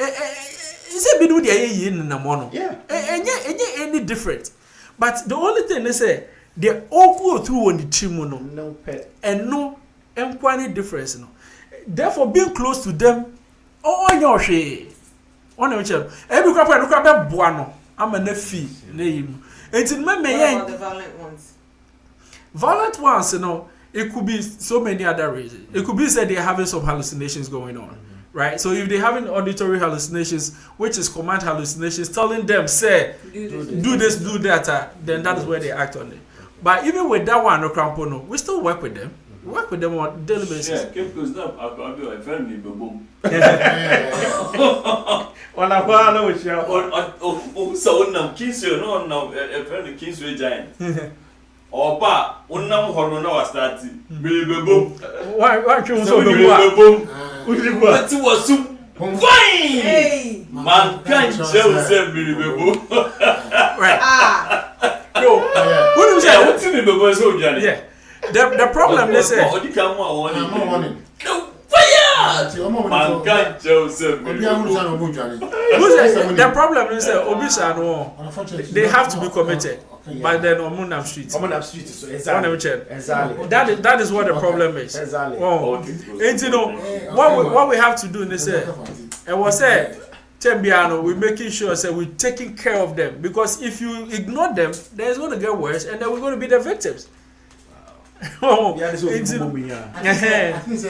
Is it been in the morning? Yeah. Any different. But the only thing they say, they all go through on the team, no pet. And no any difference. No. Therefore, being close to them, oh, your shade. On each other. Every crap, buano. I'm a nephew. Name. It's in my the violent ones. Violent ones, it could be so many other reasons. It could be that they're having some hallucinations going on. Right? So if they're having auditory hallucinations, which is command hallucinations, telling them, say, do this, do that, then that is where they act on it. But even with that one, no, we still work with them. We work with them on daily basis. Yeah, because now I'll be a family, boom. On a while, which you Oh, so now, Kingsway, no, a friend of Kingsway Giant. Or ba, unam hono na wastati. Bilibebo. Why you so bilibebo? What was soup? Fine. Man can't tell say bilibebo. Right. Yo, what you say? What's in the bebo so Johnny? Yeah. The problem they say. Odi kan mo warning. Fire. Man can't tell say bilibebo. The problem is that Obisa no. They have to be committed. But then Omunam Street. Omunam Street is exactly. That is what the problem is. Exactly. Oh. And what we have to do is say, it was said, Tembiano, we're making sure that we're taking care of them, because if you ignore them, then it's going to get worse, and then we're going to be the victims. Wow. Yeah, this I think it's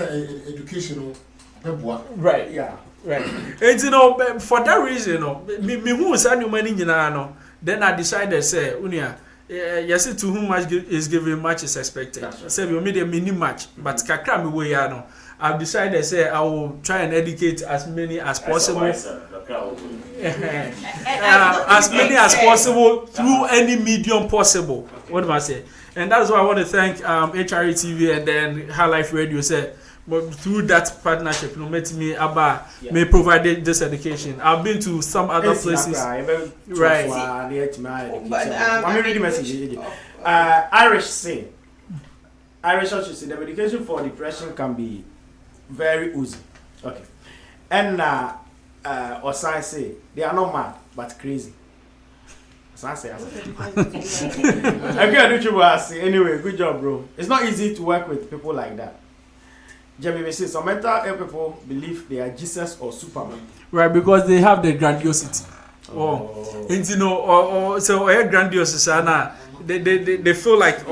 educational. Right. Yeah. Right. And for that reason, me who is any money then I decided, say, Unia, yes, to whom much is given, much is expected. Right. Say, we made a mini match, but kakra mi way no. I've decided, say, I will try and educate as many as possible. As many as possible through any medium possible. What do I say? And that's why I want to thank HRE TV and then Highlife Radio. Say, but through that partnership, me may provide this education. I've been to some other places. Right. Irish say, the medication for depression can be very easy. Okay. And or science say they are not mad but crazy. Anyway, good job, bro. It's not easy to work with people like that. Some mental health people believe they are Jesus or Superman. Right, because they have the grandiosity. Oh. And so grandiose sana. They feel like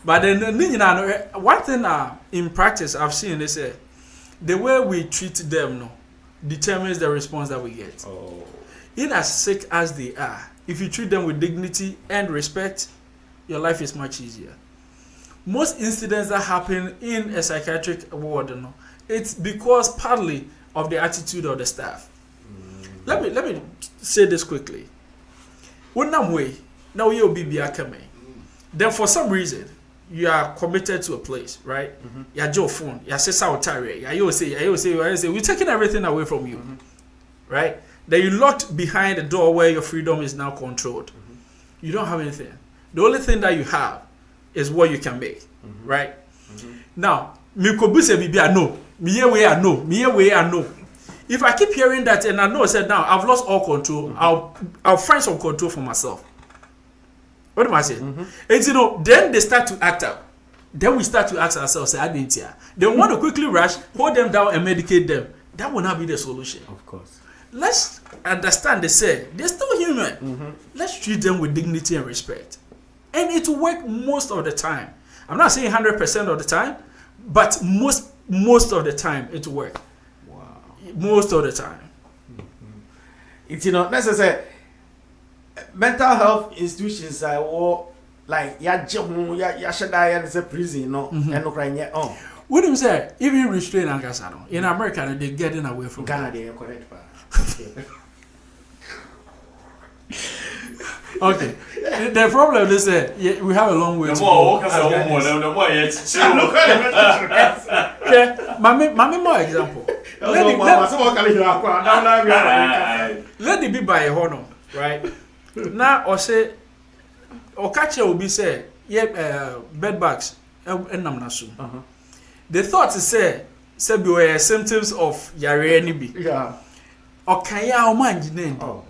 but then one thing in practice I've seen is the way we treat them determines the response that we get. In as sick as they are, if you treat them with dignity and respect, your life is much easier. Most incidents that happen in a psychiatric ward, it's because partly of the attitude of the staff. Let me say this quickly. One way, now you'll be coming. Then for some reason, you are committed to a place, right? You're Joe phone, you're say, we're taking everything away from you, right? Then you locked behind the door where your freedom is now controlled. You don't have anything. The only thing that you have is what you can make, right? Now, if I keep hearing that and I know I said now I've lost all control, I'll find some control for myself. What am I saying? And then they start to act out. Then we start to ask ourselves, say, I didn't hear. They want to quickly rush, hold them down and medicate them. That will not be the solution. Of course. Let's understand they say they're still human. Let's treat them with dignity and respect. And it will work most of the time. I'm not saying 100% of the time, but most of the time it will work. Wow. Most of the time. It's necessary. Mental health institutions like prison, What do you say? Even restraint and Gasano in America, they're getting away from Ghana. They are correct. Okay. The problem is that we have a long way to go. Mommy, more example. Let it be by a honor, right? Now, or say, or catcher will be say, bed bugs enam na so. The thought is say be were symptoms of yare ni bi. Yeah. Okay, ya o man gine ndi.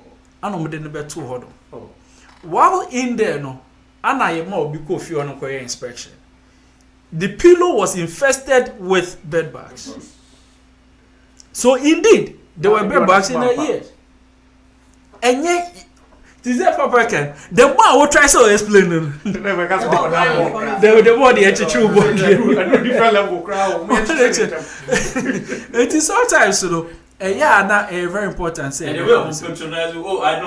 Ana mo de ne beto hodo. While in there no, ana ye ma obi ko fi ono koye inspection. The pillow was infested with bed bugs. So indeed, there were bed bugs in her ears. And yet, this is Papa Ken. The more will try to explain them. The more the attitude different level crowd. It is sometimes, you know, not a very important thing. And patronize. Oh, I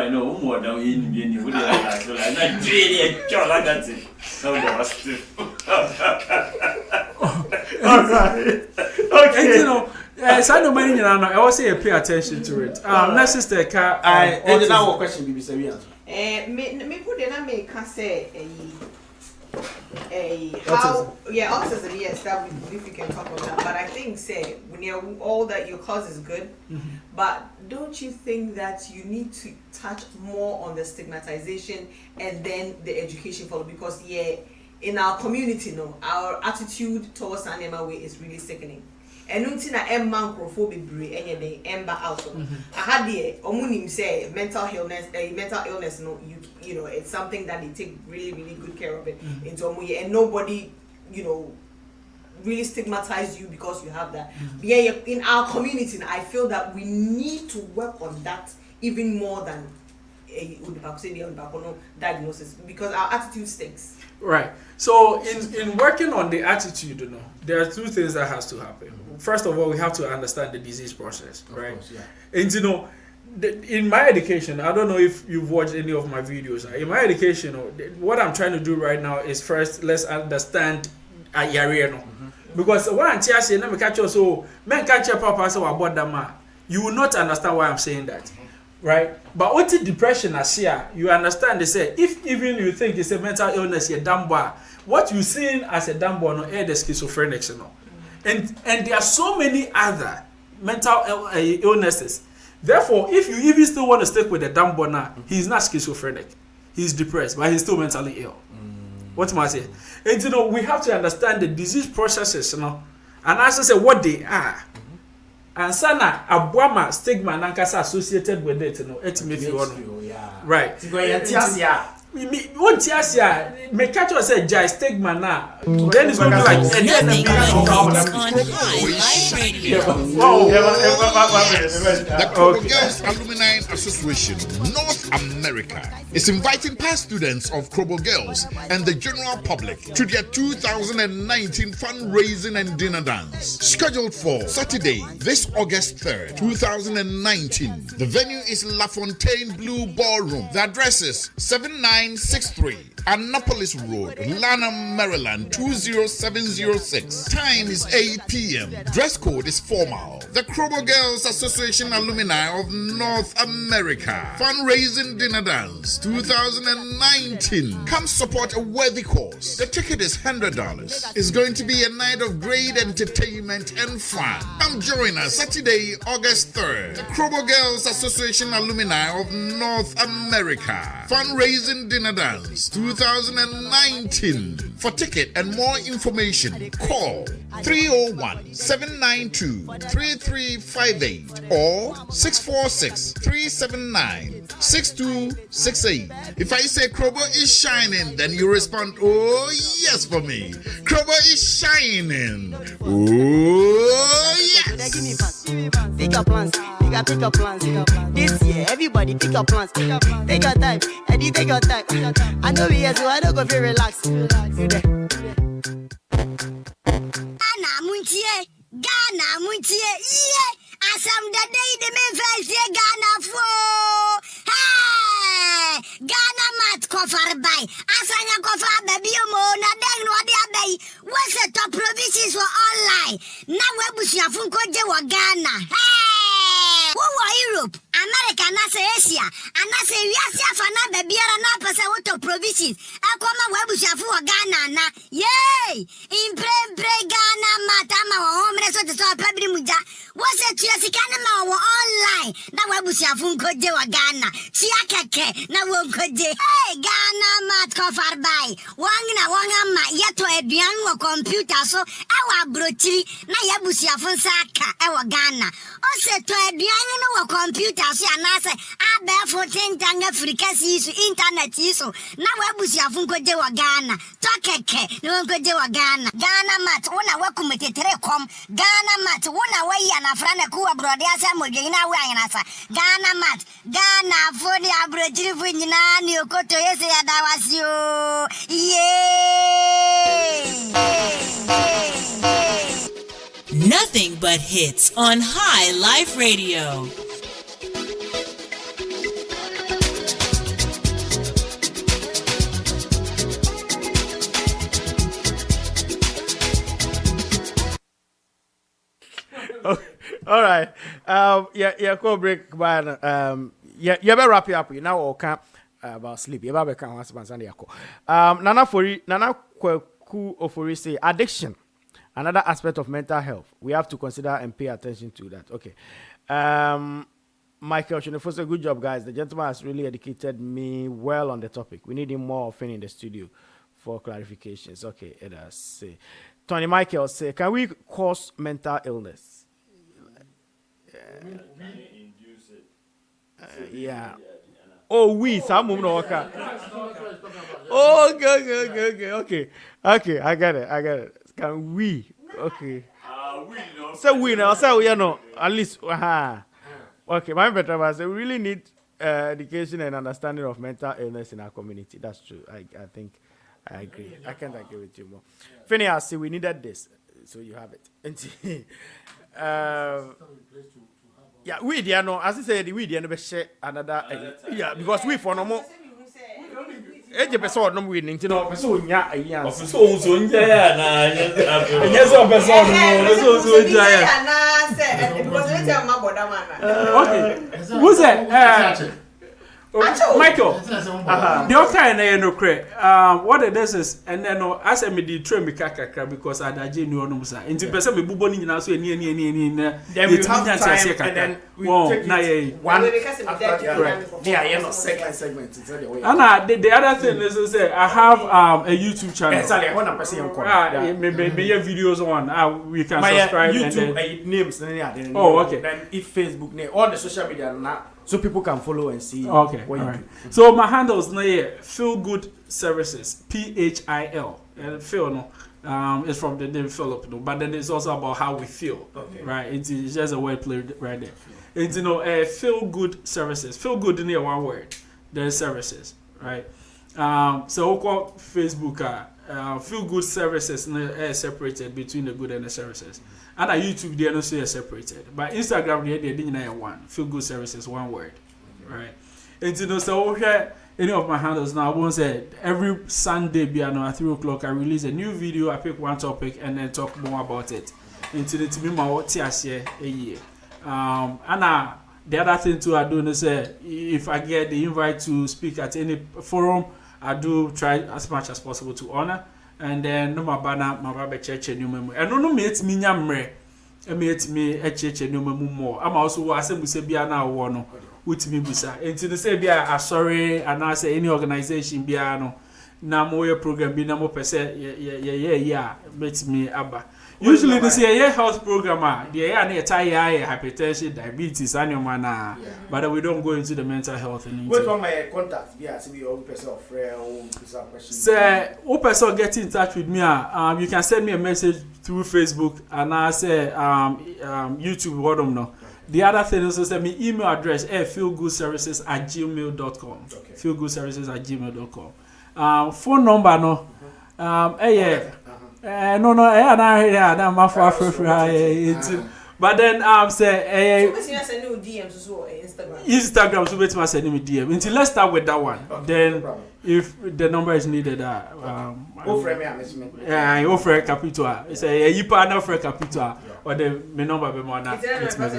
know. More than you would like that. So I'm not really a child like that. So that was Okay. And, you know, I know many. I always say pay attention to it. Next sister, and now question be serious. Me put in a make can say how autism, yes, that if we can talk about that. But I think say when you're all that your cause is good, but don't you think that you need to touch more on the stigmatization and then the education follow, because in our community, our attitude towards anima way is really sickening. And until na emma microphobia bre any ember out. I had the omunim say mental illness you know it's something that they take really good care of it into omuye, and nobody really stigmatize you because you have that. In our community, I feel that we need to work on that even more than diagnosis, because our attitude stinks. Right. So in working on the attitude, there are two things that has to happen. First of all, we have to understand the disease process, right? Of course, yeah. And in my education, I don't know if you've watched any of my videos. In my education, what I'm trying to do right now is first let's understand Yare. Because when I say let me catch you, so men catch your papa so about that man, you will not understand why I'm saying that. Right? But what is depression as here? You understand they say if even you think it's a mental illness, you're dumb boy, what you seeing as a dumb boy, the schizophrenics, And there are so many other mental illnesses. Therefore, if you even still want to stick with the dumb boy now, he's not schizophrenic. He's depressed, but he's still mentally ill. What am I saying? And we have to understand the disease processes, and also say what they are. And sana abuama stigma nankasa associated with it, it may feel right. What Tiasia may catch us a jai stigma now. Then it's going to be like on Highlife Radio. The Crumble Girls Alumni Association North America is inviting past students of Crumble Girls and the general public to their 2019 fundraising and dinner dance, scheduled for Saturday, this August 3rd, 2019. The venue is La Fontaine Blue Ballroom. The address is 7963 Annapolis Road, Lanham, Maryland 20706. Time is 8 p.m. Dress code is formal. The Crumble Girls Association Alumni of North America Fundraising Dinner Dance 2019. Come support a worthy cause. The ticket is $100. It's going to be a night of great entertainment and fun. Come join us Saturday, August 3rd. The Crumble Girls Association Alumni of North America Fundraising Dinner Dance 2019. For ticket and more information, call 301-792-3358 or 646-379-6268. If I say Krobo is shining, then you respond, oh yes for me. Krobo is shining. Oh yes. Pick up plans. Pick up plans. This year, everybody pick up plans. Take your time. Eddie, take your time. I know we here, so I don't go feel relaxed. Ghana, yeah. Asam the day the men first Ghana for. Hey, Ghana mat cover by. Asanya cover baby mo na deng no dia bay. What's the top provinces for online? Now we busia funko je wa Ghana. Hey, who were Europe, America, Nasa Asia, and Nasa Yasia Fana babyara na pesa wato provinces. Akoma we busia fu wa Ghana na. Yay! In pre Ghana matama wa home reso to so pabri muja. What's it? Online. bye. Now I was your phone code de Ghana. Siakake, now won't code. Hey, Ghana mat cover by. Wanga yeto edian computer so our brotri na yabusia phone saka ewa Ghana. Ose to edian no computer so anase abefo tentanga frikasi isu internet isu. Na wabusia phone code de Ghana. Tokeke, no code de Ghana. Ghana mat una wakumetetere kom. Ghana mat una way and a friend kuwa brother Samugina Wayanasa. Ghana mat. Ghana for the abrojiri funina ni okoto yese adawasio. Nothing but hits on High Life Radio. All right. Go break. But you better wrap it up. You now all come about sleep. You better come once Sunday. Nana Kwaku Ofori say addiction, another aspect of mental health. We have to consider and pay attention to that. Okay. Michael Shonefo said, good job, guys. The gentleman has really educated me well on the topic. We need him more often in the studio for clarifications. Okay, it does say. Tony Michael say, can we cause mental illness? Yeah. Oh, we some no okay. Okay. I get it. Can we? Okay. We know. So we know. So you know. At least. Okay. My better was we really need education and understanding of mental illness in our community. That's true. I think I agree. I can't agree with you more. Phineas, see, we needed this, so you have it. Yeah, we did no. As I said, we did never share another. Yeah, because we for no more. Eje person no winning, you know. Person nya ayan. So nya na. Yes, person no. So nya na say because let's tell my brother man. Okay. Who's that? Michael, the okay no cre. What it is, and then as I made train me kakra because I daje ni onum sa. Nti person me bubo ni nyina so ni. Then we have time and then we take it one segment. And the other thing is say I have a YouTube channel. Exactly, 100% maybe videos on. We can subscribe YouTube and names. Oh, okay. Then if Facebook name, all the social media now. So people can follow and see. Okay, all right. So my handle is Philgood Services, PHIL. And Phil, no, it's from the name Philip, no, but then it's also about how we feel, right? It's just a word play right there. It's Philgood Services. Philgood in one word. There's services, right? So we call Facebook Philgood Services separated between the good and the services. And on YouTube, they are not separated. But Instagram, they didn't one. Philgood Services, one word. Right? And so any of my handles now, I won't say every Sunday, at 3 o'clock, I release a new video, I pick one topic, and then talk more about it. Until it's me, my a year. And the other thing too, I do is if I get the invite to speak at any forum, I do try as much as possible to honor. And then no mabana mababe church new memu. And no meet me nyamre. E meet me a church new memu more. I'm also asem say bia na wo no. With me busa. Enti no say bia sorry and I say any organization bia no. Na mo your program bi na mo pese yeah meet me aba. Usually they say a health program the na hypertension, diabetes and your man but we don't go into the mental health and wait on my contact see your own person of friend question say person get in touch with me you can send me a message through Facebook and I say YouTube what no. The other thing is send me email address philgoodservices@gmail.com. philgoodservices@gmail.com. Phone number no no, I'm not far from but then say Instagram so bet me send me DM. Until let's start with that one. Then if the number is needed offer me offer capital. Say you partner offer capital or the my number be more na. It's my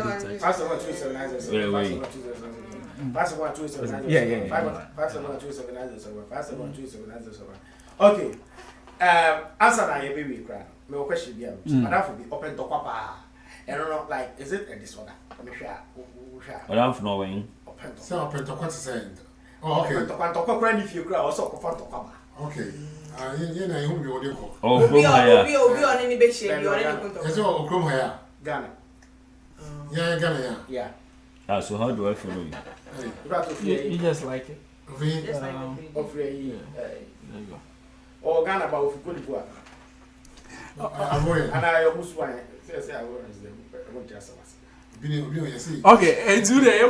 okay. Answer na your baby cry. Me question be but that will be open to papa. And like is it a disorder? Me sure I'm from Norway. So I pent what say. Oh, okay. Quanto grand if you cry also for to Okay. You know who you order. Oh, we on any big share, you are Yes, oh, come here. Ghana. Yeah, Ghana. Yeah. So how do I follow you? You just like it. just like or Ghana about if you could go. And I almost want to say I want just okay, and do the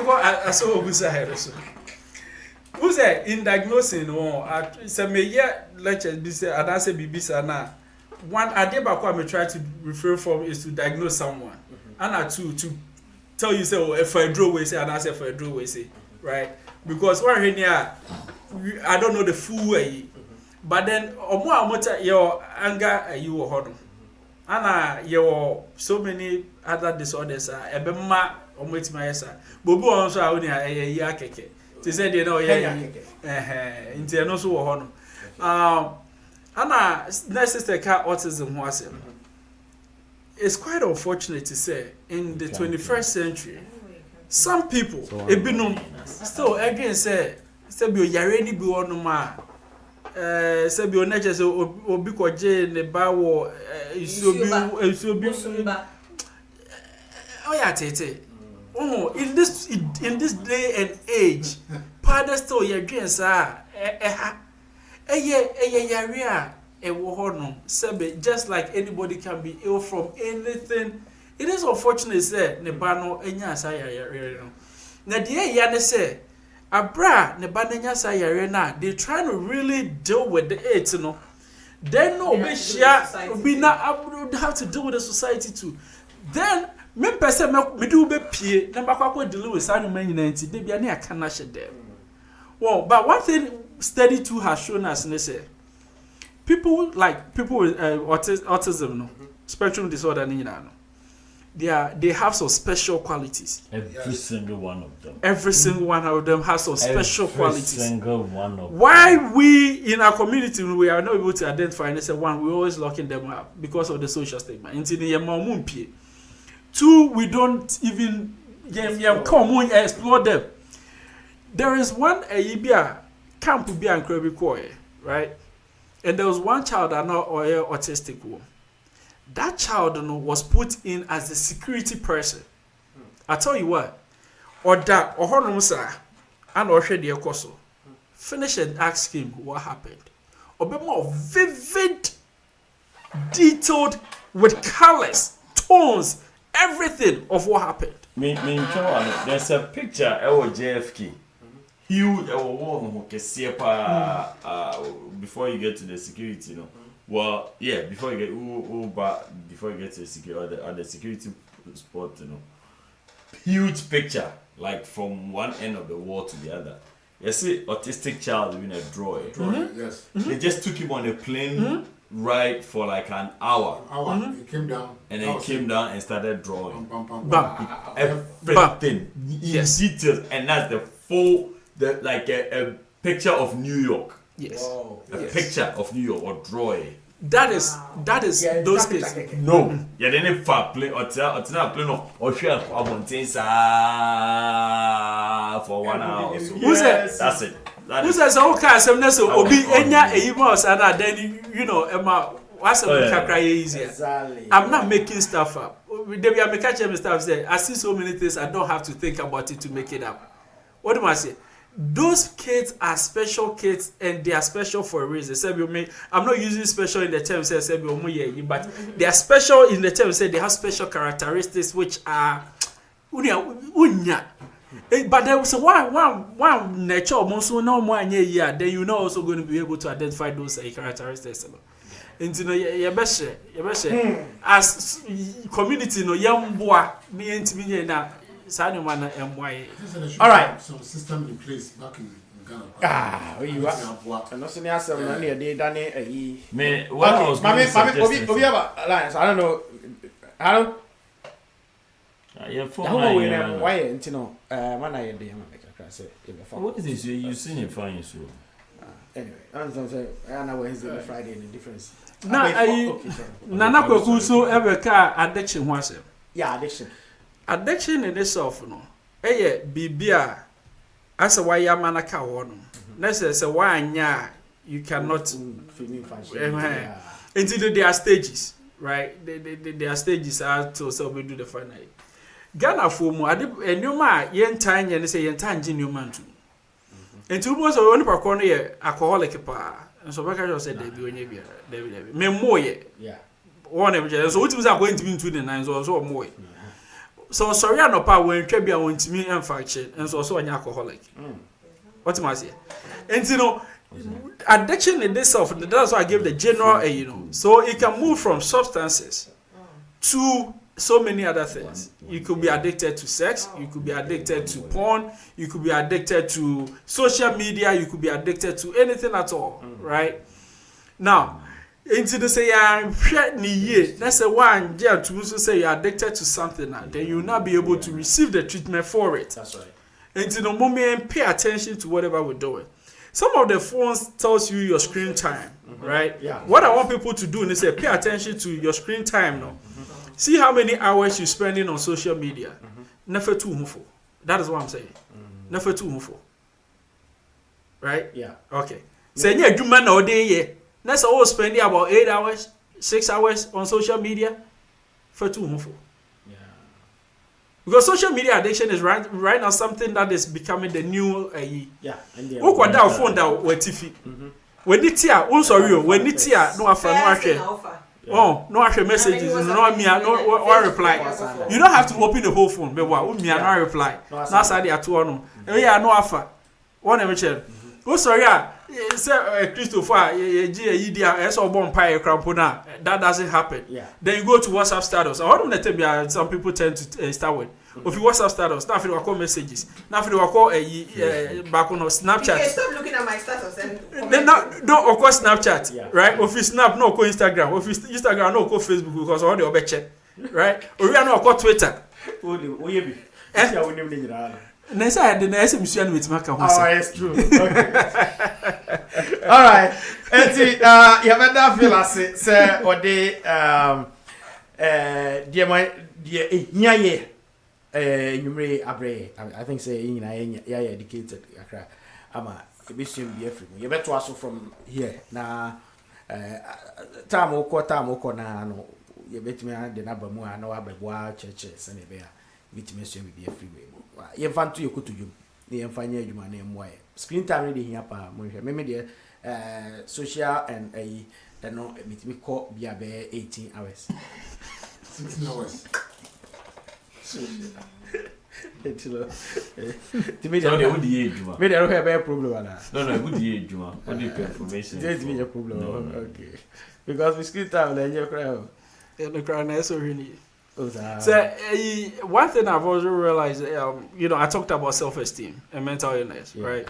I saw who's ahead. Who's in diagnosing it's a major lecture be say and I say BBC now. One idea about what I try to refer from is to diagnose someone. And to tell you say oh if I draw way say and I say if I draw way say right? Because we're here I don't know the full way. But then your anger you were hodom. And your so many other disorders are ebema omweti mayesa. Bobu also a oni ya keke. They said you know nti no so wo ho no. Ana next sister ka autism ho asem. It's quite unfortunate to say in the 21st century some people still again say bi o yare ni bi wonu ma say bi o nature say obi ko je ne ba wo isuobi oh yeah tete in this day and age father still your dreams are yare a ewo ho no say just like anybody can be ill from anything. It is unfortunate say ne ba no enya asa yare no na de ya ne say abra ne ba nya asa yare na they trying to really deal with it no. Then no be share we not have to deal with the society too. Then me person me do be pie na makwa deal with san man nyina nti de bia na aka na hye dem. Well, but one thing study too has shown us say people with autism no spectrum disorder ni nyina no they have some special qualities. Every single one of them. Every single one of them has some special qualities. Every single one of them. Why we in our community we are not able to identify and say one, we're always locking them up because of the social stigma. Two, we don't even come explore them. There is one camp be and right? And there was one child that not autistic one. That child was put in as the security person. I tell you what, or that or honor and or share the coso. Finish and ask him what happened. Or be more vivid, detailed with colors, tones, everything of what happened. There's a picture of JFK. Huge before you get to the security, Well, yeah, before you get to the security or the security spot, huge picture, like from one end of the wall to the other. You see, autistic child in a drawing. Yes. They just took him on a plane ride for like an hour. He came down. And then came down and started drawing. Everything. Yes. Details. And that's the full, a picture of New York. Yes. Wow. A picture of New York or drawing. That is those kids. No. Yeah, they need far plane or not plane or share abundance for 1 hour. So. Who says that's it? Who says okay? So obi enya eyimo and then Emma what's easier. Exactly. I'm not making stuff up. They are making stuff say I see so many things I don't have to think about it to make it up. What do I say? Those kids are special kids and they are special for a reason. I'm not using special in the term but they are special in the term say they have special characteristics which are unya. But there was one nature also no more then you're also going to be able to identify those characteristics. And as community young boy me na all right. Some system in place back in Ghana. You are. And also, near some money a day, Danny. Me, what I was going to suggest. Alliance. I don't know. I don't. Why, man, I did. What is this? You seen it fine, so. Anyway, I know where he's on Friday in the difference. Nana Kokuso ever car addiction was it? Yeah, addiction. Addiction in itself, bibia as a why manaka one. Necessary why you cannot until there are stages, right? There are stages to so we do the final. Ghana for more a new man yen time and say yen time new man too. And two months only per corner alcoholic pa and so I said David me more yeah. One of so what was going to be into the nines or so more. So sorry no pa when Trebia went to me and faction and so an alcoholic. What am I saying? And you know, addiction in itself, that's why I gave the general, so it can move from substances to so many other things. You could be addicted to sex, you could be addicted to porn, you could be addicted to social media, you could be addicted to anything at all, right? Now, into the say, that's the one, to say you're addicted to something, then you'll not be able to receive the treatment for it. That's right. And to the moment, pay attention to whatever we're doing. Some of the phones tells you your screen time, right? Yeah. What I want people to do is say, pay attention to your screen time now. See how many hours you're spending on social media. Never too much. That is what I'm saying. Never too much. Right? Yeah. Okay. Say, yeah, you man all day, yeah. That's all spending about 8 hours, 6 hours on social media for too much. Because social media addiction is right now something that is becoming the new yeah. Who got that phone that we TV? When it's here, oh sorry, when it's here, no after no actually. Oh, no actually messages, no me, no reply. You don't have to open the whole phone, but what me no reply. That's how they are two on. Yeah, no after. One ever. Oh sorry, say Christopher, that doesn't happen. Yeah. Then you go to WhatsApp status. I want to tell you some people tend to start with. If you WhatsApp status, now if you call messages, now if you call back on Snapchat. Okay, stop looking at my status and then no, of course Snapchat, yeah. right? If you Snap, no call Instagram. If you Instagram, no call Facebook because all the other check, right? Or you no call Twitter. Nessa had the nice mission with Maka. Oh, it's true. Okay. All right. And see, you have that feel as it say or they dear my dear nyaye numre abre. I think say yeah educated akra. Ama ebisum be free. You better also from here. Na time oko na no you bet me the number mu na wa beboa churches and be a bit me so be free. You fan to your kutu you fanya adwuma na emwaye screen time dey here pa mo hwe me dey social and no me call bia be 18 hours 16 hours to me dey would dey adwuma me dey have a problem ana no would dey adwuma only information just be a problem okay because we screen time na you cry the cry na so really. So one thing I've also realized, I talked about self-esteem and mental illness, right?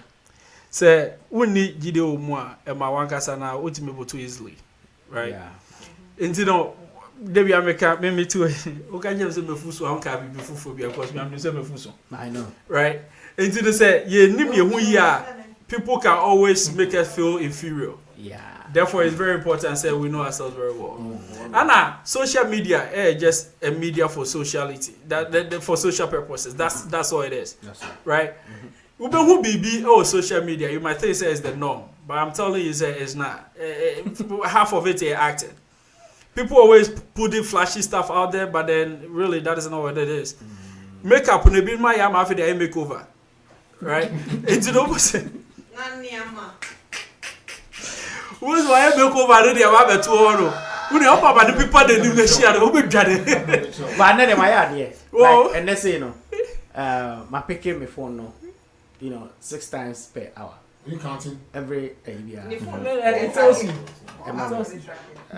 So we need Gideon more and my one casana ultimately too easily, right? Yeah. And Debbie America, me too. Okay, you say me fuso, I can't be fuso because me say me fuso. I know, right? And they say, who you are. People can always make us feel inferior. Yeah. Therefore, it's very important to say we know ourselves very well. And social media is just a media for sociality, that for social purposes. That's all it is. That's right. Who be social media? You might think it's the norm, but I'm telling you, it's not. Half of it is acting. People always putting flashy stuff out there, but then really that isn't what it is. Makeup when be my yam after the makeover, right? It's the opposite. Who's why I make over the about tomorrow? When you about the people that do the share, who be dreading? But I know my idea. And let's say, my picking my phone, no, 6 times per hour. Are you counting? Every year. It tells you.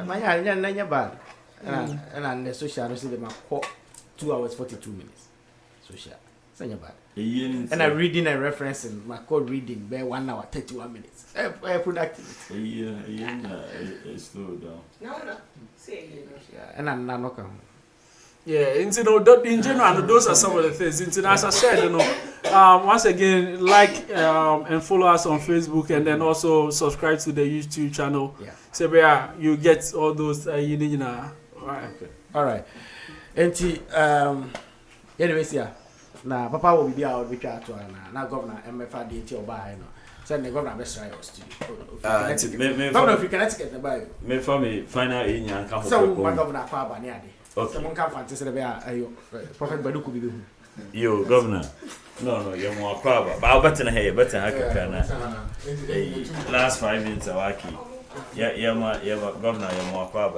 My idea, bad. And the social, I see them 2 hours 42 minutes. Social, say bad. And I'm reading and referencing my code reading by 1 hour 31 minutes. Productivity. Slow down. No. Say and I'm not coming. Yeah, in general, those are some of the things. As I said, once again, like and follow us on Facebook, and then also subscribe to the YouTube channel. Yeah. So where you get all those you need. All right. All right. And anyways, yeah. na papa will be out with you na governor MFA DT or buy no. Send the governor best try us to. Governor if you cannot get the buy. Me for me final in yan ka So my governor kwa ba ni ade. Someone can fancy say be ayo Prophet Badu could be. Yo governor. No, you're more crab. But I'll better here, better hakana. Last 5 minutes awaki. Yeah, governor, you're more crab.